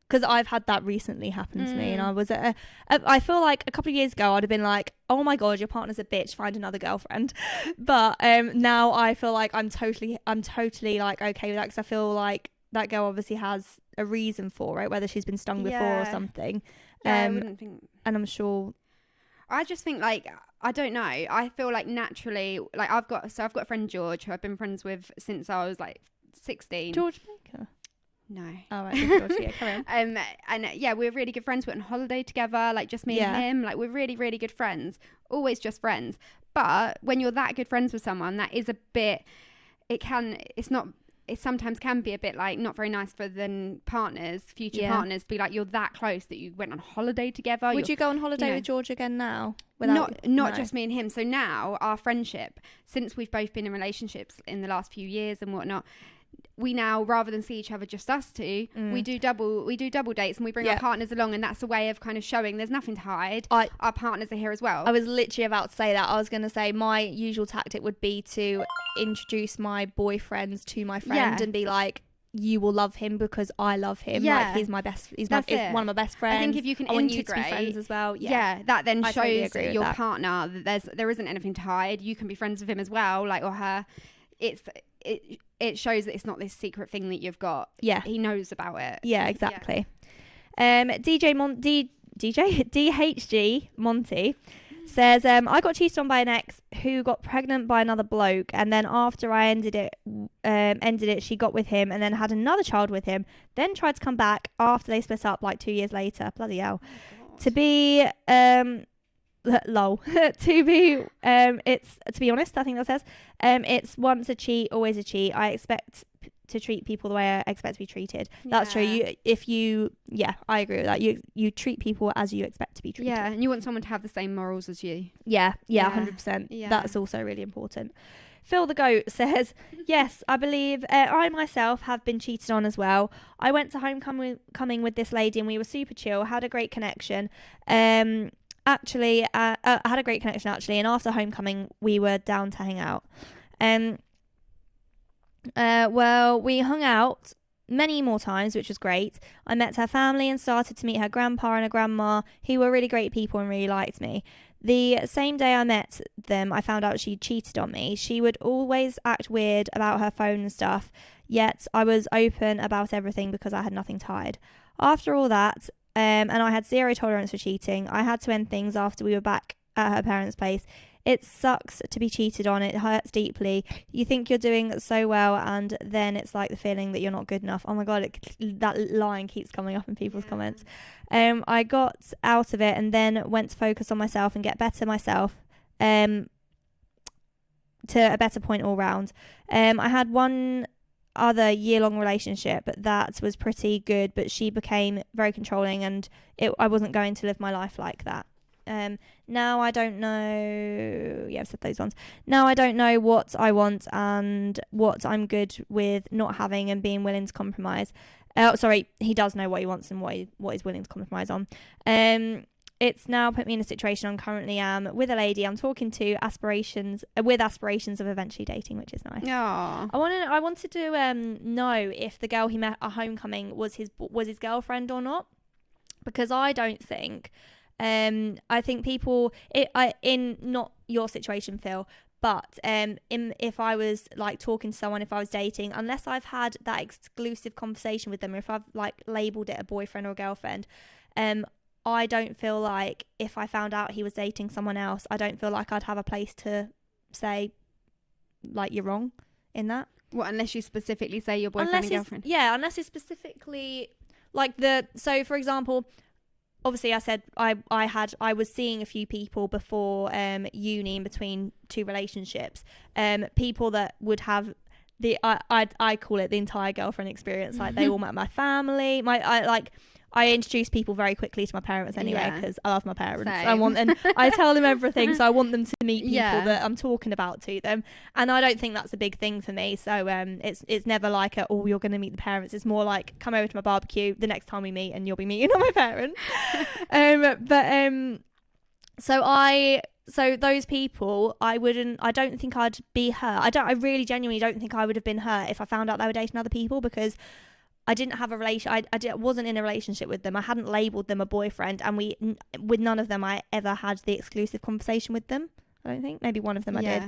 Because I've had that recently happen to me, and I was I feel like a couple of years ago I'd have been like, oh my god, your partner's a bitch, find another girlfriend. But now I feel like I'm totally like okay with that, because I feel like that girl obviously has a reason for it, whether she's been stung before or something. I wouldn't think... And I'm sure... I just think, like, I don't know. I feel like naturally, like, I've got a friend, George, who I've been friends with since I was, like, 16. George Baker? No. Oh, right. George, yeah, carry on. And, yeah, we're really good friends. We went on holiday together, like, just me and him. Like, we're really, really good friends. Always just friends. But when you're that good friends with someone, that is a bit... It sometimes can be a bit like not very nice for the future partners, to be like, you're that close that you went on holiday together. Would you go on holiday with George again now? Not just me and him. So now our friendship, since we've both been in relationships in the last few years and whatnot, we now, rather than see each other just us two, we do double dates, and we bring our partners along, and that's a way of kind of showing there's nothing to hide. Our partners are here as well. I was literally about to say that. I was going to say my usual tactic would be to introduce my boyfriends to my friend and be like, you will love him because I love him. Like, he's my best. He's one of my best friends. I think if you can integrate, you to be friends as well. That then I shows totally your partner that there isn't anything to hide. You can be friends with him as well, like, or her. It shows that it's not this secret thing that you've got. Yeah, he knows about it. Yeah, exactly. DHG Monty says, I got cheated on by an ex who got pregnant by another bloke, and then after I ended it, she got with him and then had another child with him, then tried to come back after they split up like 2 years later. Bloody hell. To be lol. To be honest, I think that says it's once a cheat, always a cheat. I expect to treat people the way I expect to be treated. That's true. I agree with that. You treat people as you expect to be treated. Yeah, and you want someone to have the same morals as you. Yeah, 100%. Yeah. That's also really important. Phil the Goat says, yes, I believe I myself have been cheated on as well. I went to homecoming with this lady and we were super chill, had a great connection. I had a great connection actually, and after homecoming we were down to hang out. We hung out many more times, which was great. I met her family and started to meet her grandpa and her grandma, who were really great people and really liked me. The same day I met them, I found out she cheated on me. She would always act weird about her phone and stuff, yet I was open about everything because I had nothing to hide. After all that, and I had zero tolerance for cheating, I had to end things after we were back at her parents' place. It sucks to be cheated on. It hurts deeply. You think you're doing so well, and then it's like the feeling that you're not good enough. Oh my God, that line keeps coming up in people's comments. I got out of it and then went to focus on myself and get better myself to a better point all round. I had one other year-long relationship that was pretty good, but she became very controlling, and I wasn't going to live my life like that. Now I don't know. Yeah, I've said those ones. Now I don't know what I want and what I'm good with not having and being willing to compromise. He does know what he wants and what he's willing to compromise on. It's now put me in a situation I currently am with a lady I'm talking to, aspirations of eventually dating, which is nice. Aww. I wanted to know if the girl he met at homecoming was his girlfriend or not, because I don't think. I think people, in not your situation, Phil, but if I was like talking to someone, if I was dating, unless I've had that exclusive conversation with them, or if I've like labelled it a boyfriend or a girlfriend, I don't feel like if I found out he was dating someone else, I don't feel like I'd have a place to say, like, you're wrong in that. What, unless you specifically say your boyfriend and girlfriend? Yeah, unless it's specifically like so for example, obviously I said I was seeing a few people before uni in between two relationships, people that would have I call it the entire girlfriend experience. Like, they all met my family. I introduce people very quickly to my parents anyway, because I love my parents. Same. I tell them everything, so I want them to meet people that I'm talking about to them. And I don't think that's a big thing for me. So it's never like you're going to meet the parents. It's more like, come over to my barbecue the next time we meet and you'll be meeting all my parents. So those people, I don't think I'd be hurt. I really genuinely don't think I would have been hurt if I found out they were dating other people, because I didn't have a relation. I wasn't in a relationship with them. I hadn't labelled them a boyfriend, and with none of them I ever had the exclusive conversation with them. I don't think. Maybe one of them I did,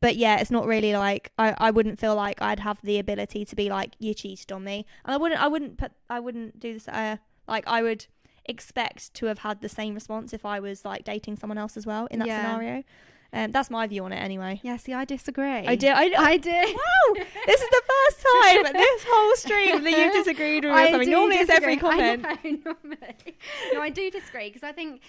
but yeah, it's not really like I wouldn't feel like I'd have the ability to be like, you cheated on me, and I wouldn't do this. Like, I would expect to have had the same response if I was like dating someone else as well in that scenario. That's my view on it anyway. Yeah, see, I disagree. I do. Wow, this is the first time this whole stream that you've disagreed with something. Normally it's every comment. I know, normally. No, I do disagree, because I think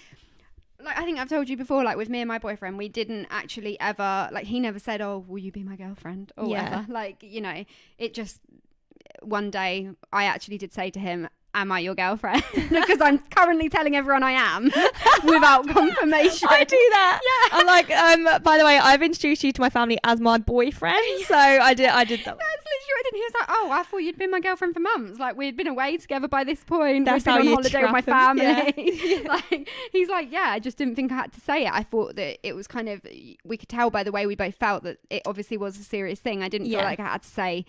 I've told you before, like with me and my boyfriend, we didn't actually ever, like, he never said, oh, will you be my girlfriend or whatever. Like, you know, it just, one day I actually did say to him, am I your girlfriend? Because I'm currently telling everyone I am without confirmation. I do that. Yeah. I'm like, by the way, I've introduced you to my family as my boyfriend. So I did that. That's literally, I didn't was like, oh, I thought you'd been my girlfriend for months. Like, we'd been away together by this point. That's we'd how been on you holiday with my trap 'em. family. Yeah. Like, he's like, yeah, I just didn't think I had to say it. I thought that it was kind of, we could tell by the way we both felt that it obviously was a serious thing. I didn't feel like I had to say,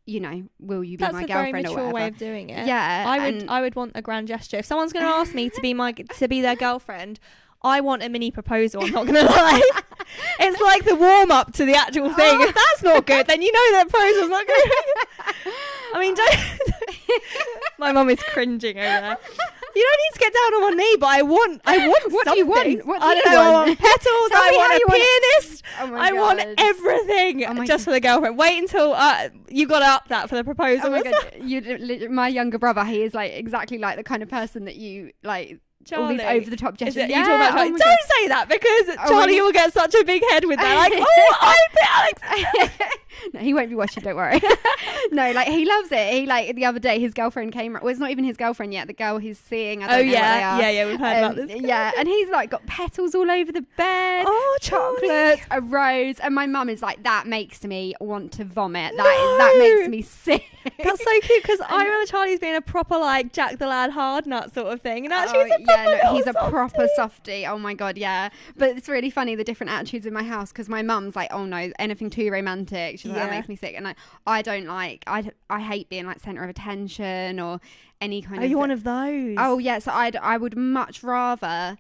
you know, will you be my girlfriend or whatever. That's a very mature way of doing it. Yeah. I would want a grand gesture. If someone's going to ask me to be their girlfriend, I want a mini proposal. I'm not going to lie. It's like the warm up to the actual thing. If that's not good, then you know that proposal's not good. I mean, don't. My mum is cringing over there. You don't need to get down on one knee, but I want What something. do you want? What do I you don't know. I want? want petals. Tell I me how want you a want it. pianist. Oh my I want God. everything Oh my just for the girlfriend. Wait until you got to up that for the proposal. Oh my God. My younger brother, he is like exactly like the kind of person that you like. All these Charlie. over the top Is gestures. it, you talk about Charlie? oh my Don't say that because Charlie will get such a big head with that. Like, oh, I bet Alex. No, he won't be watching, don't worry. No, like he loves it. He like the other day his girlfriend came, well, it's not even his girlfriend yet, the girl he's seeing. I don't know what they are. Yeah, we've heard about this. Yeah, and he's like got petals all over the bed, chocolates, a rose, and my mum is like, that makes me want to vomit. That makes me sick. That's so cute because I remember Charlie's being a proper like Jack the Lad hard nut sort of thing, and actually he's a proper softie. Oh my God, yeah. But it's really funny the different attitudes in my house because my mum's like, oh no, anything too romantic. She's like, that makes me sick, and I don't like. I hate being like center of attention or any kind of. Are you one of those? Oh yeah, so I would much rather.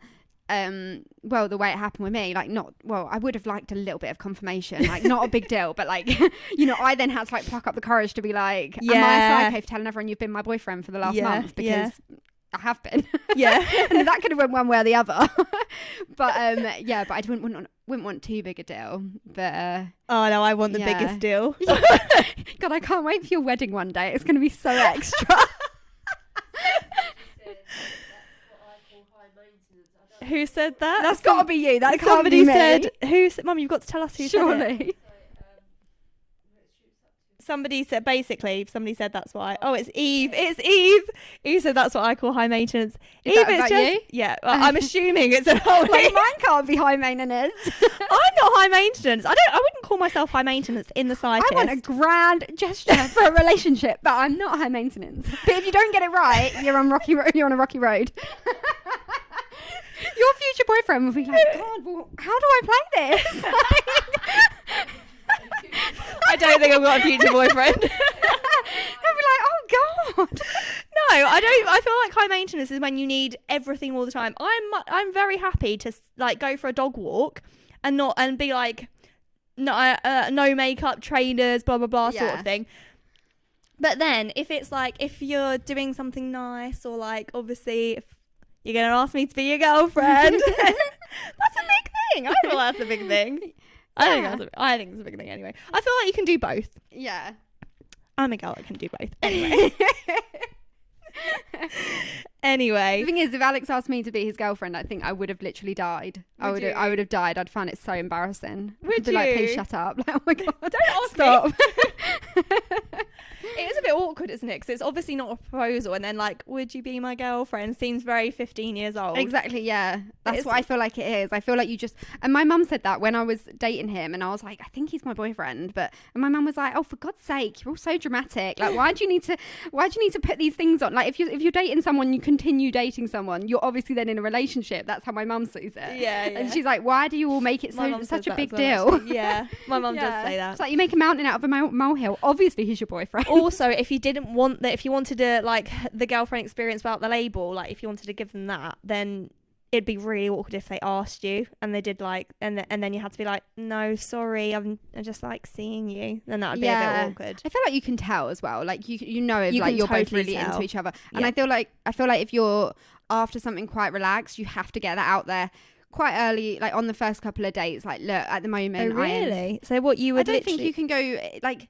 Well, the way it happened with me, like I would have liked a little bit of confirmation, like not a big deal, but like, you know, I then had to like pluck up the courage to be like, am I a psycho for telling everyone you've been my boyfriend for the last month? Because I have been. Yeah. And that could have went one way or the other. But but I wouldn't want too big a deal. But oh no, I want the biggest deal. God, I can't wait for your wedding one day. It's going to be so extra. Who said that? That's got to be you. That somebody can't be me. Who said? Mum, you've got to tell us who said it. Surely. Somebody said that's why. Oh, it's Eve. It's Eve. Eve said that's what I call high maintenance. Is Eve, that it's about just you? yeah. Well, I'm assuming it's a whole. Like mine can't be high maintenance. I'm not high maintenance. I wouldn't call myself high maintenance in the slightest. I want a grand gesture for a relationship, but I'm not high maintenance. But if you don't get it right, you're on a rocky road. Your future boyfriend will be like, God, well, how do I play this? I don't think I've got a future boyfriend. They'll be like, oh God. No, I don't. I feel like high maintenance is when you need everything all the time. I'm very happy to like go for a dog walk and be like no makeup, trainers, blah blah blah sort of thing. But then if it's like if you're doing something nice or like obviously if you're gonna ask me to be your girlfriend, that's a big thing. I feel that's a big thing. I think it's a big thing anyway. I feel like you can do both. Yeah. I'm a girl that can do both. Anyway. Anyway. The thing is, if Alex asked me to be his girlfriend, I think I would have literally died. I would have died. I'd find it so embarrassing. Would you? Like, please shut up. Like, oh my God. Don't ask Stop. me. It is a bit awkward, isn't it? Because it's obviously not a proposal. And then like, would you be my girlfriend? Seems very 15 years old. Exactly, yeah. That's what I feel like it is. I feel like you just... And my mum said that when I was dating him. And I was like, I think he's my boyfriend. And my mum was like, oh, for God's sake, you're all so dramatic. Like, why do you need to put these things on? Like, if you're dating someone, you continue dating someone, you're obviously then in a relationship. That's how my mum sees it. Yeah. And she's like, why do you all make it such a big deal? Actually. Yeah, my mum does say that. It's like you make a mountain out of a molehill. Obviously, he's your boyfriend. Also, if you didn't want that, if you wanted to like the girlfriend experience without the label, like if you wanted to give them that, then it'd be really awkward if they asked you and they did like, and then you had to be like, no, sorry, I just like seeing you. Then that would be a bit awkward. I feel like you can tell as well. Like you know if you like you're totally both really tell. into each other. And I feel like if you're after something quite relaxed, you have to get that out there quite early, like on the first couple of dates. Like, look, at the moment, oh, really? So what you would? I don't think you can go like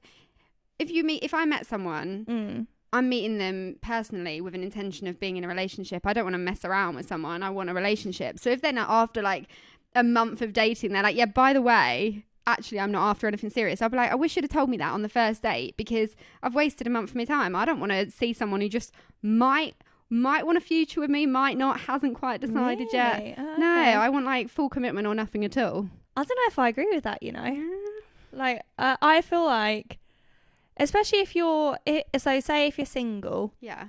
if I met someone. I'm meeting them personally with an intention of being in a relationship. I don't want to mess around with someone. I want a relationship. So if then after like a month of dating, they're like, yeah, by the way, actually, I'm not after anything serious. I'll be like, I wish you'd have told me that on the first date because I've wasted a month of my time. I don't want to see someone who just might want a future with me, might not, hasn't quite decided yet. Okay. No, I want like full commitment or nothing at all. I don't know if I agree with that, you know. Like, I feel like especially if you're, so say if you're single. Yeah.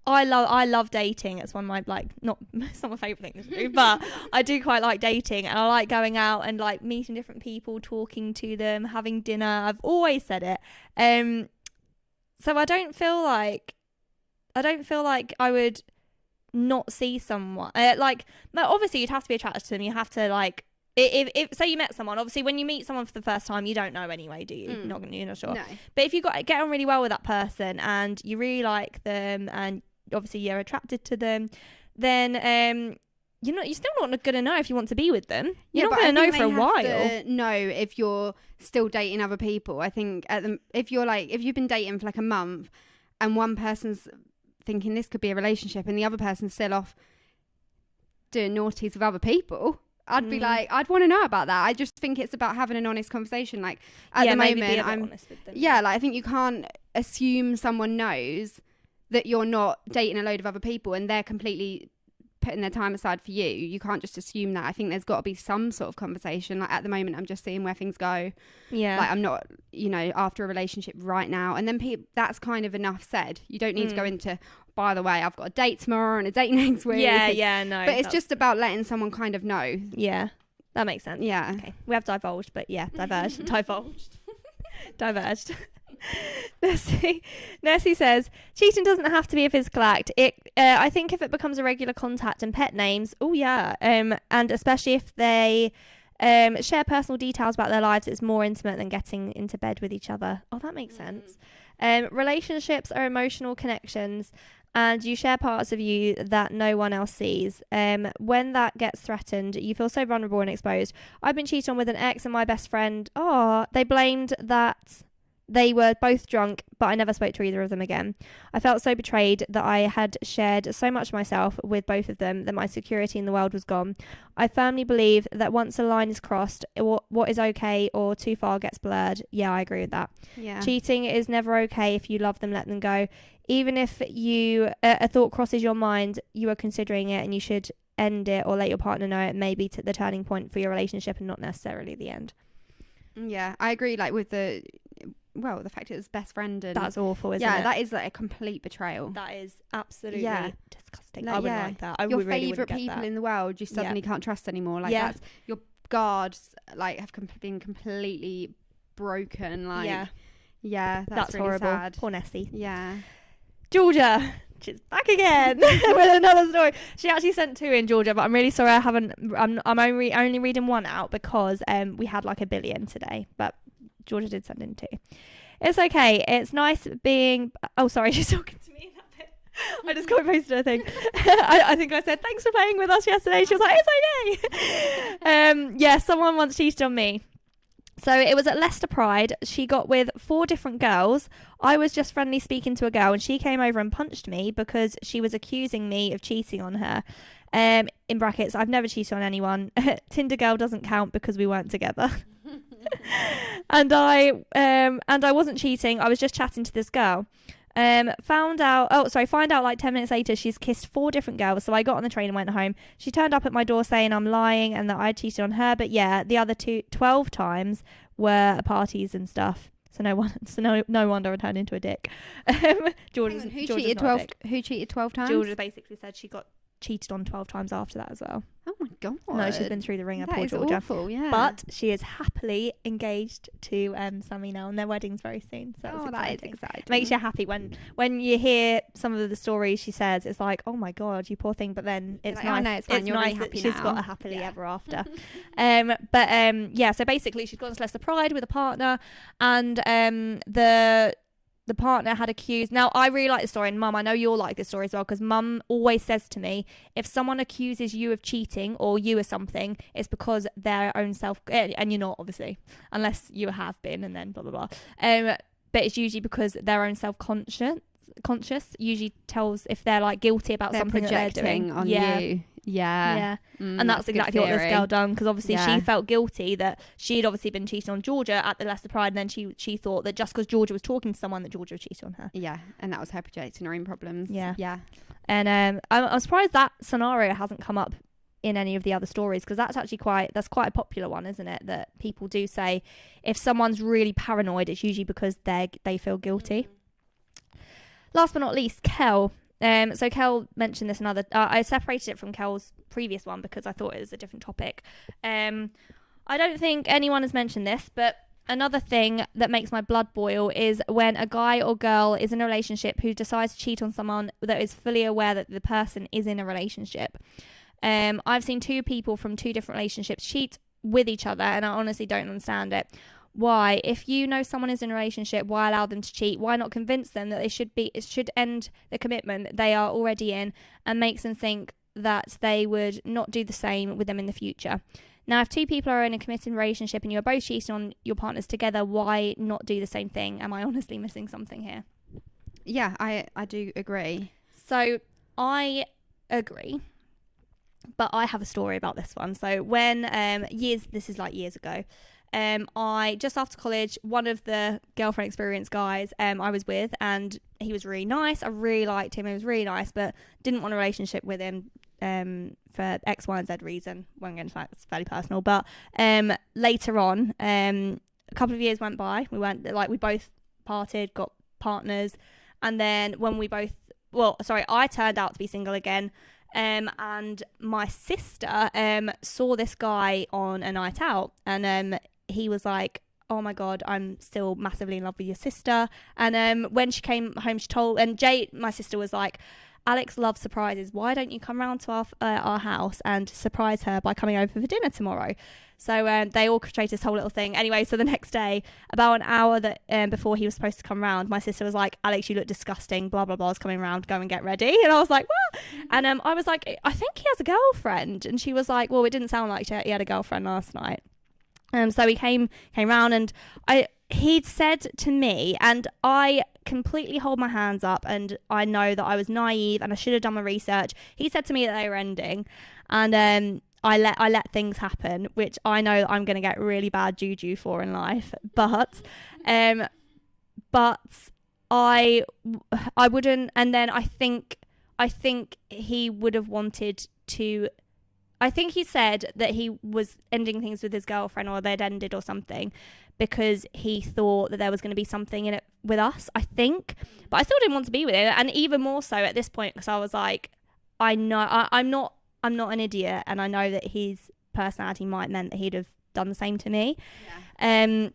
I love dating. It's one of my, like, not, it's not my favourite thing to do, but I do quite like dating, and I like going out and like meeting different people, talking to them, having dinner. I've always said it. So I don't feel like I would not see someone. Like, obviously you'd have to be attracted to them. You have to, like, if say you met someone, obviously when you meet someone for the first time, you don't know anyway, do you? You're not sure. No. But if you get on really well with that person and you really like them and obviously you're attracted to them, then you're still not going to know if you want to be with them. You're not going to know for a while. Know if you're still dating other people. I think if you've been dating for like a month and one person's thinking this could be a relationship and the other person's still off doing naughties with other people, I'd be like, I'd want to know about that. I just think it's about having an honest conversation. Like at the moment, I'm honest with them. Yeah, like I think you can't assume someone knows that you're not dating a load of other people and they're completely putting their time aside for you. You can't just assume that. I think there's got to be some sort of conversation. Like at the moment, I'm just seeing where things go. Yeah. Like I'm not, after a relationship right now. And then that's kind of enough said. You don't need to go into, by the way, I've got a date tomorrow and a date next week. Yeah, no. But it's just about letting someone kind of know. Yeah, that makes sense. Yeah. Okay. We have divulged, but yeah, diverged. Diverged. Nessie says cheating doesn't have to be a physical act. I think if it becomes a regular contact and pet names, and especially if they share personal details about their lives, it's more intimate than getting into bed with each other. That makes sense. Relationships are emotional connections and you share parts of you that no one else sees. When that gets threatened, you feel so vulnerable and exposed. I've been cheated on with an ex and my best friend. They blamed that they were both drunk, but I never spoke to either of them again. I felt so betrayed that I had shared so much of myself with both of them that my security in the world was gone. I firmly believe that once a line is crossed, what is okay or too far gets blurred. Yeah, I agree with that. Yeah. Cheating is never okay. If you love them, let them go. Even if a thought crosses your mind, you are considering it and you should end it or let your partner know it may be the turning point for your relationship and not necessarily the end. Yeah, I agree. Like with the fact it was best friend, and that's awful, isn't it? Yeah, that is like a complete betrayal. That is absolutely disgusting. I wouldn't like that. I your really favourite people in the world, you suddenly can't trust anymore. Like that's your guards, like have been completely broken. Like that's really horrible. Sad. Poor Nessie. Yeah, Georgia. She's back again with another story. She actually sent 2 in, Georgia, but I'm really sorry I haven't. I'm only reading 1 out because we had like a billion today, but Georgia did send in 2. It's okay. It's nice being. Oh, sorry, she's talking to me. That bit. I just got posted a thing. I think I said thanks for playing with us yesterday. She was like, it's okay. Yeah, someone once cheated on me. So it was at Leicester Pride. She got with 4 different girls. I was just friendly speaking to a girl and she came over and punched me because she was accusing me of cheating on her. In brackets, I've never cheated on anyone. Tinder girl doesn't count because we weren't together. And I wasn't cheating. I was just chatting to this girl. Find out like 10 minutes later she's kissed 4 different girls. So I got on the train and went home. She turned up at my door saying I'm lying and that I cheated on her, but the other 12 times were at parties and stuff. So no wonder I turned into a dick. Who cheated 12 times? Georgia basically said she got cheated on 12 times after that as well. Oh my god. No, she's been through the ringer, poor is Georgia. Awful, yeah. But she is happily engaged to Sammy now, and their wedding's very soon. So that is exciting. Makes you happy when you hear some of the stories she says. It's like, oh my god, you poor thing. But then it's nice. No, it's fine. It's You're nice really happy that she's now. got a happily ever after. So basically she's gone to Leicester Pride with a partner, and the partner had accused. Now, I really like this story, and Mum, I know you'll like this story as well, because Mum always says to me, if someone accuses you of cheating or you of something, it's because their own self, and you're not, obviously, unless you have been, and then blah, blah, blah. But it's usually because their own self-conscious usually tells if they're like guilty about something that they're doing. On you. Yeah. And that's exactly what this girl done, because obviously she felt guilty that she had obviously been cheating on Georgia at the Leicester Pride, and then she thought that just because Georgia was talking to someone that Georgia would cheat on her. Yeah, and that was her projecting her own problems. Yeah. And I'm surprised that scenario hasn't come up in any of the other stories, because that's actually quite a popular one, isn't it? That people do say if someone's really paranoid, it's usually because they feel guilty. Last but not least, Kel. So Kel mentioned this another. I separated it from Kel's previous one because I thought it was a different topic. I don't think anyone has mentioned this, but another thing that makes my blood boil is when a guy or girl is in a relationship who decides to cheat on someone that is fully aware that the person is in a relationship. I've seen 2 people from 2 different relationships cheat with each other, and I honestly don't understand it. Why? If you know someone is in a relationship, why allow them to cheat? Why not convince them that it should end the commitment they are already in, and makes them think that they would not do the same with them in the future? Now, if 2 people are in a committed relationship and you're both cheating on your partners together, why not do the same thing? Am I honestly missing something here? Yeah, I do agree. So I agree, but I have a story about this one. So when this is like years ago, I just after college, one of the girlfriend experience guys I was with, and he was really nice. I really liked him. He was really nice, but didn't want a relationship with him for X, Y, and Z reason. Won't get into that. It's fairly personal. But later on, a couple of years went by. We both parted, got partners, and then when I turned out to be single again. And my sister saw this guy on a night out, and he was like, oh my god, I'm still massively in love with your sister. And when she came home, she told, and Jay, my sister, was like, Alix loves surprises. Why don't you come round to our house and surprise her by coming over for dinner tomorrow? So they orchestrated this whole little thing. Anyway, so the next day, about an hour before he was supposed to come round, my sister was like, Alix, you look disgusting, blah, blah, blah, is coming round, go and get ready. And I was like, what? And I was like, I think he has a girlfriend. And she was like, well, it didn't sound like he had a girlfriend last night. So he came round, and he'd said to me, and I completely hold my hands up, and I know that I was naive and I should have done my research. He said to me that they were ending, and I let things happen, which I know that I'm going to get really bad juju for in life. But I wouldn't. And then I think he would have wanted to. I think he said that he was ending things with his girlfriend, or they'd ended or something, because he thought that there was going to be something in it with us, I think. But I still didn't want to be with him, and even more so at this point, because I was like, I know I'm not an idiot, and I know that his personality might meant that he'd have done the same to me. Yeah.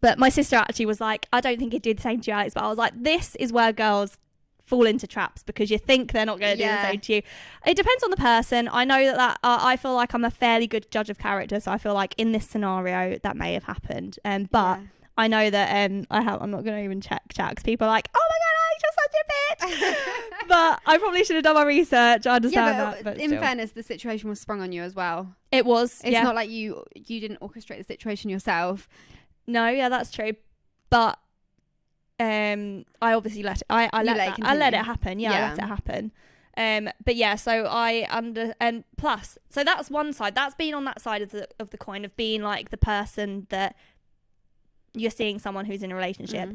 But my sister actually was like, I don't think he'd do the same to you, Alix. But I was like, this is where girls fall into traps, because you think they're not going to do the same to you. It depends on the person. I know that I feel like I'm a fairly good judge of character, so I feel like in this scenario that may have happened. But I know that I'm not going to even check because people are like, oh my god, Alix, you're such a bitch. But I probably should have done my research. I understand that. But in fairness, the situation was sprung on you as well. It was. It's not like you didn't orchestrate the situation yourself. No, yeah, that's true. But I obviously let it happen. Yeah, I let it happen. But yeah, so and plus, so that's one side. That's been on that side of the coin of being like the person that you're seeing someone who's in a relationship.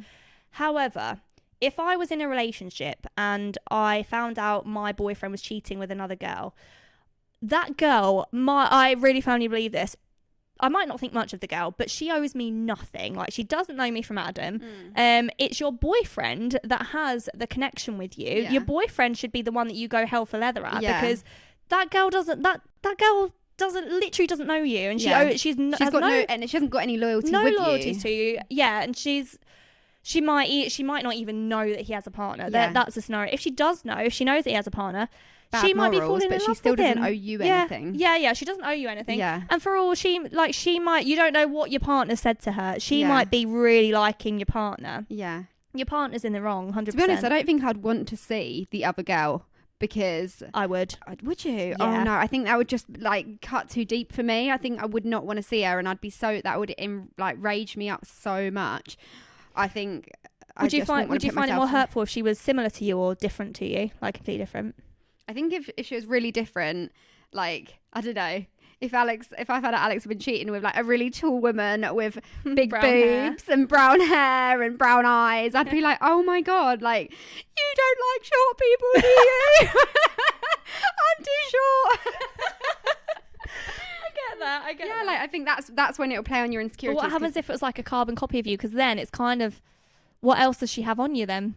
However, if I was in a relationship and I found out my boyfriend was cheating with another girl, that girl, I really firmly believe this. I might not think much of the girl, but she owes me nothing. Like, she doesn't know me from Adam. It's your boyfriend that has the connection with you. Your boyfriend should be the one that you go hell for leather at, because that girl doesn't literally doesn't know you, and she hasn't got any loyalty to you. Yeah, and she might not even know that he has a partner. That's a scenario. If she knows that he has a partner, she might be falling in love with him. But she still doesn't owe you anything. Yeah, she doesn't owe you anything. Yeah. And for all she might, you don't know what your partner said to her. She might be really liking your partner. Yeah. Your partner's in the wrong, 100%. To be honest, I don't think I'd want to see the other girl, because I would. Would you? Yeah. Oh no, I think that would just cut too deep for me. I think I would not want to see her, and I'd be that would rage me up so much. I think. Would you find it more hurtful if she was similar to you or different to you, like completely different? I think if she was really different, I don't know. If I found out Alix had been cheating with a really tall woman with big boobs and brown hair and brown eyes, I'd be like, oh my god, you don't like short people, do you? I'm too short. that. Yeah, like I think that's when it'll play on your insecurities. But what happens if it was like a carbon copy of you? Because then it's kind of, what else does she have on you then?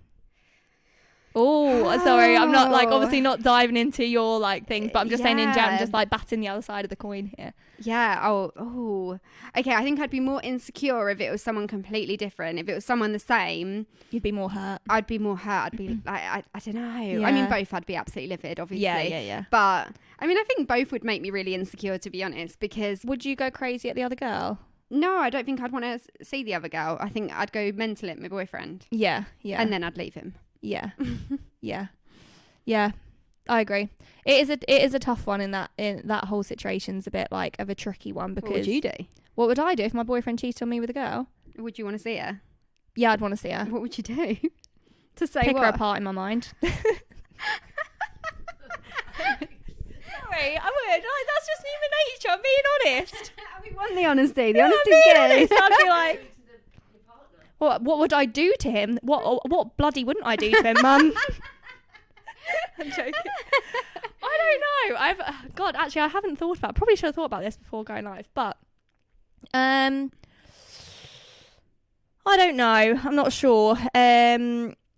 Oh, sorry, I'm not like obviously not diving into your like things, but I'm just saying in general, I'm just like batting the other side of the coin here. Yeah. Oh. Okay. I think I'd be more insecure if it was someone completely different. If it was someone the same, You'd be more hurt. I'd be more hurt. I'd be like, I don't know. Yeah. I mean, both I'd be absolutely livid, obviously. Yeah. But I mean, I think both would make me really insecure, to be honest, because Would you go crazy at the other girl? no, I don't think I'd want to see the other girl. I think I'd go mental at my boyfriend. Yeah. And then I'd leave him. Yeah. Yeah, I agree. It is a tough one in that whole situation's a bit like of a tricky one because What would you do? What would I do if my boyfriend cheated on me with a girl? Would you want to see her? Yeah, I'd want to see her. What would you do? To say Pick what? her apart in my mind. Sorry, I would. Like, that's just human nature. I'm being honest. We want the honesty. The honesty's being good. honest. I'd be like, what would I do to him? What bloody wouldn't I do to him, Mum? I'm joking. I don't know. God, actually, I haven't thought about. Probably should have thought about this before going live, but I don't know. I'm not sure.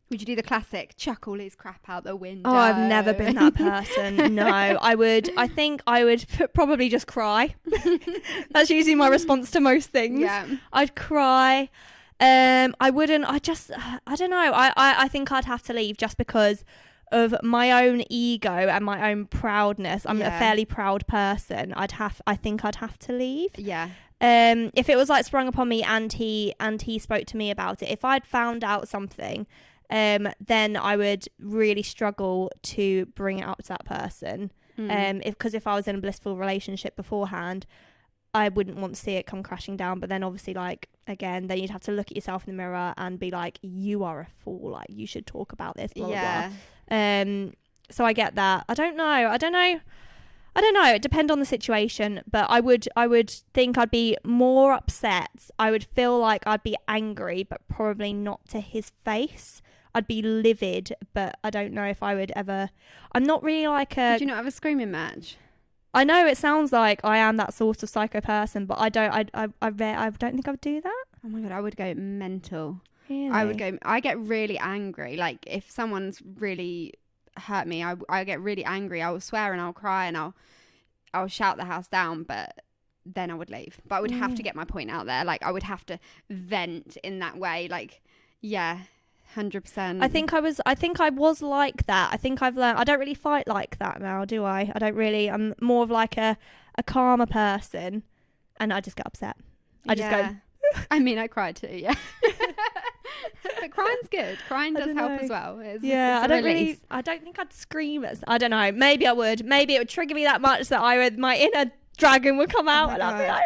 Would you do the classic chuck all his crap out the window? Oh, I've never been that person. No, I think I would probably just cry. That's usually my response to most things. Yeah. I'd cry. I wouldn't. I don't know. I think I'd have to leave just because of my own ego and my own proudness. I'm a fairly proud person. I think I'd have to leave. Yeah. If it was like sprung upon me and he spoke to me about it, if I'd found out something, then I would really struggle to bring it up to that person. Because if I was in a blissful relationship beforehand, I wouldn't want to see it come crashing down. But then obviously, like, again, then you'd have to look at yourself in the mirror and be like, you are a fool, like you should talk about this, blah blah blah. So I get that. I don't know. It depends on the situation, but I would think I'd be more upset. I would feel like I'd be angry, but probably not to his face. I'd be livid, but I don't know if I would ever. I'm not really like a. Would you not have a screaming match? I know it sounds like I am that sort of psycho person, but I don't. I don't think I would do that. Oh my god, I would go mental. Really? I get really angry. Like if someone's really hurt me, I get really angry. I will swear and I'll cry and I'll shout the house down, but then I would leave. But I would have to get my point out there. Like I would have to vent in that way. Like, yeah, 100%. I think I was like that. I think I've learned. I don't really fight like that now, do I? I don't really. I'm more of like a calmer person, and I just get upset. I just go. I mean, I cried too. Yeah. But crying's good. Crying does help as well. It's I don't think I'd scream. I don't know. Maybe I would. Maybe it would trigger me that much that my inner dragon would come out and I'd be like,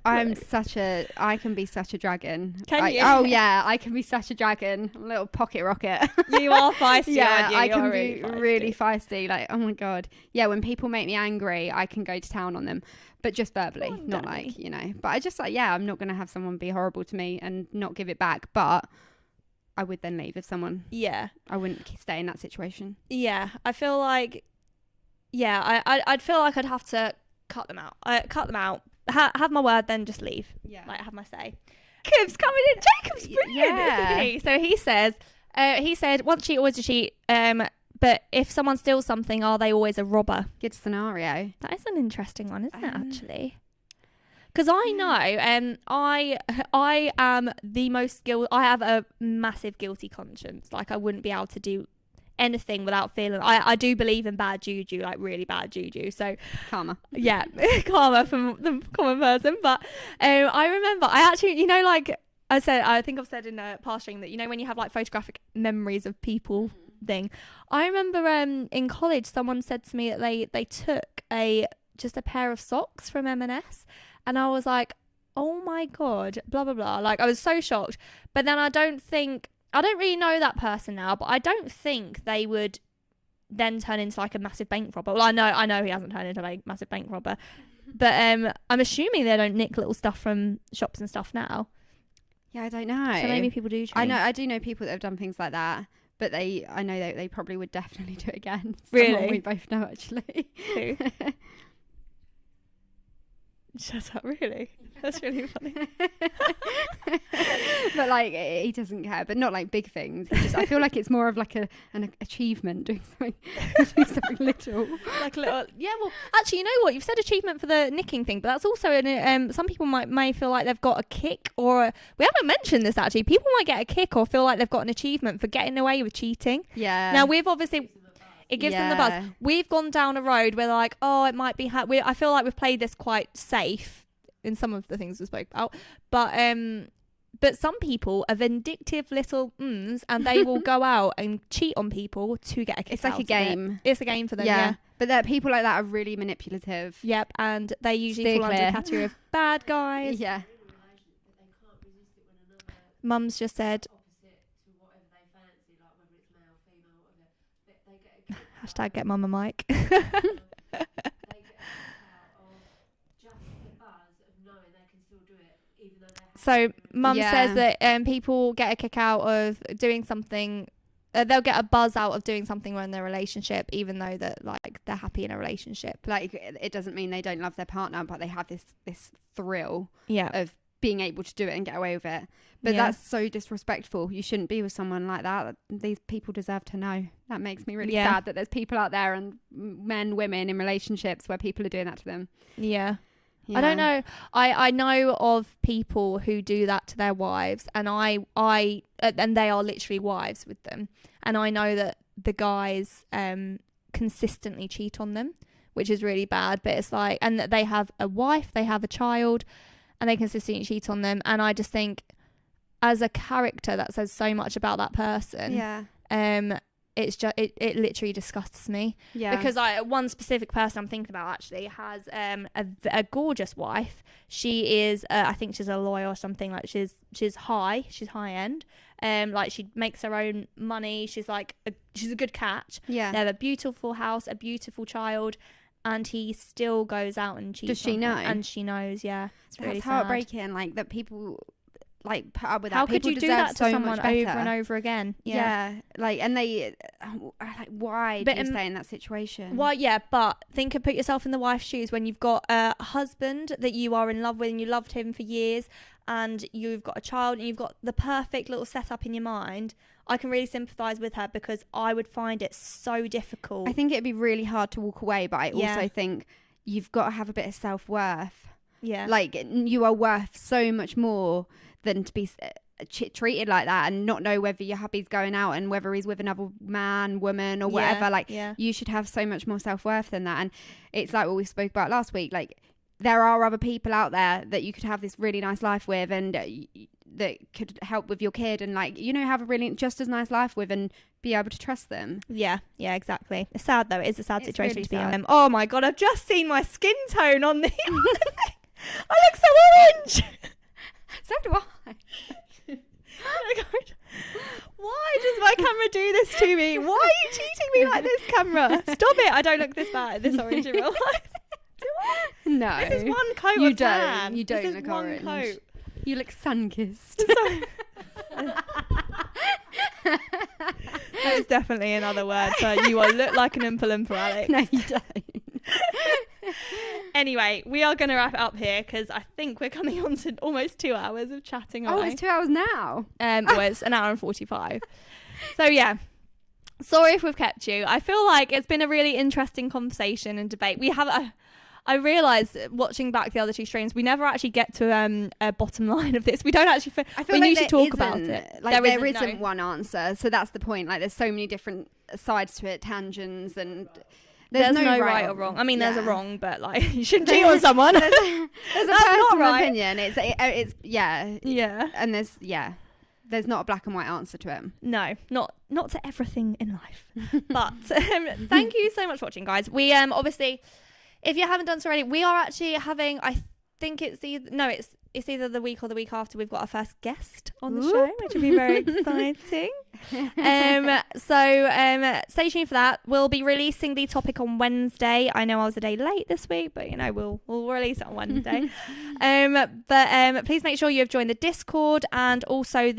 I can be such a dragon. Can you? Oh yeah, I can be such a dragon. I'm a little pocket rocket. You are feisty, yeah, aren't you? I can be really feisty. Like, oh my god. Yeah, when people make me angry, I can go to town on them. But just verbally, not like, But I just I'm not going to have someone be horrible to me and not give it back. But I would then leave if someone... Yeah. I wouldn't stay in that situation. Yeah. I feel like... Yeah, I'd feel like I'd have to cut them out. Have my word, then just leave. Yeah. Like, have my say. Jacob's coming in. Jacob's brilliant, isn't he? So he said, once cheat, always a cheat. But if someone steals something, are they always a robber? Good scenario. That is an interesting one, isn't it, actually? Because I know, I am the most guilty. I have a massive guilty conscience. Like, I wouldn't be able to do anything without feeling. I do believe in bad juju, like really bad juju. So karma. Yeah, karma from the common person. But I remember, I actually, like I think I've said in a past stream that when you have like photographic memories of people thing. I remember in college someone said to me that they took just a pair of socks from M&S, and I was like, oh my god, blah blah blah. Like, I was so shocked. But then I don't really know that person now, but I don't think they would then turn into like a massive bank robber. Well, I know he hasn't turned into a massive bank robber, but I'm assuming they don't nick little stuff from shops and stuff now. Yeah, I don't know. So maybe people do change. I do know people that have done things like that. But I know that they probably would definitely do it again. Really? Someone we both know, actually. Who? Shut up, really? That's really funny. But like he doesn't care, but not like big things. I feel like it's more of like an achievement doing something little. Like a little, yeah. Well, actually, you know what? You've said achievement for the nicking thing, but that's also some people may feel like they've got a kick, or we haven't mentioned this actually. People might get a kick or feel like they've got an achievement for getting away with cheating. Yeah. Now we've obviously. It gives them the buzz. We've gone down a road where like, oh, it might be. I feel like we've played this quite safe in some of the things we spoke about, but some people are vindictive little and they will go out and cheat on people to get a kick. It's like a game. It's a game for them. Yeah. But people like that are really manipulative. Yep, and they usually fall under the category of bad guys. Yeah. Mum's just said. Hashtag get mum a mic. So mum says that people get a kick out of doing something. They'll get a buzz out of doing something when they're in a relationship, even though that like they're happy in a relationship. Like it doesn't mean they don't love their partner, but they have this thrill of being able to do it and get away with it. But that's so disrespectful. You shouldn't be with someone like that. These people deserve to know. That makes me really sad that there's people out there and men, women in relationships where people are doing that to them. Yeah. I don't know. I know of people who do that to their wives, and and they are literally wives with them. And I know that the guys consistently cheat on them, which is really bad. But it's like, and that they have a wife, they have a child, and they consistently cheat on them. And I just think, as a character, that says so much about that person. Yeah. It's just it literally disgusts me. Yeah. Because one specific person I'm thinking about actually has a gorgeous wife. She is I think she's a lawyer or something. Like she's high end. Like she makes her own money. She's like she's a good catch. Yeah. They have a beautiful house, a beautiful child. And he still goes out and cheats. Does she know? And she knows, yeah. It's really heartbreaking. Like that people like put up with that. How could you do that to someone over and over again? Yeah. Like, and they like, why do you stay in that situation? Well, yeah, but put yourself in the wife's shoes when you've got a husband that you are in love with and you loved him for years, and you've got a child and you've got the perfect little setup in your mind. I can really sympathise with her, because I would find it so difficult. I think it'd be really hard to walk away, but I also think you've got to have a bit of self-worth. Yeah. Like, you are worth so much more than to be treated like that and not know whether your hubby's going out and whether he's with another man, woman or whatever. Like, you should have so much more self-worth than that. And it's like what we spoke about last week. Like, there are other people out there that you could have this really nice life with, and that could help with your kid, and like, you know, have a really just as nice life with, and be able to trust them. Yeah, exactly. It's sad though. It is a sad situation really to be in. Oh my god, I've just seen my skin tone on the I look so orange. So do I. Oh my god. Why does my camera do this to me? Why are you cheating me like this, camera? Stop it. I don't look this bad, this orange in real life. Do I? No. This is one coat you of tan. You don't this look is one orange. Coat. You look sun-kissed. That is definitely another word, but you look like an Oompa Loompa, Alex. No, you don't. Anyway, we are going to wrap it up here, because I think we're coming on to almost 2 hours of chatting away. Oh, it's 2 hours now? Well, it's an hour and 45. So, yeah. Sorry if we've kept you. I feel like it's been a really interesting conversation and debate. We have I realised watching back the other two streams, we never actually get to a bottom line of this. We don't actually. I feel like usually talk about it. Like there isn't one answer, so that's the point. Like, there's so many different sides to it, tangents, and there's no right or wrong. I mean, there's a wrong, but like, you shouldn't cheat on someone. There's a personal opinion. It's yeah, and there's not a black and white answer to it. No, not to everything in life. But thank you so much for watching, guys. We obviously, if you haven't done so already, we are actually having, I think it's either the week or the week after, we've got our first guest on the show, which will be very exciting. So stay tuned for that. We'll be releasing the topic on Wednesday. I know I was a day late this week, but you know, we'll release it on Wednesday. But please make sure you have joined the Discord, and also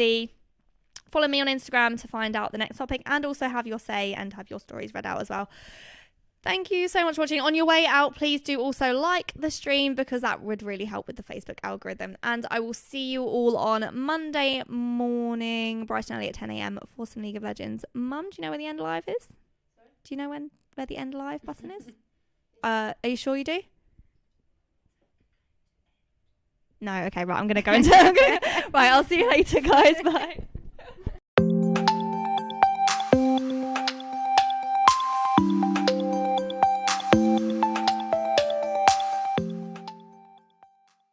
follow me on Instagram to find out the next topic, and also have your say and have your stories read out as well. Thank you so much for watching. On your way out, please do also like the stream because that would really help with the Facebook algorithm. And I will see you all on Monday morning, bright and early at 10 a.m. for some League of Legends. Mum, do you know where the end live is? Sorry? Do you know where the end live button is? Are you sure you do? No, okay, right. I'm going to go into... Right, I'll see you later, guys. Bye.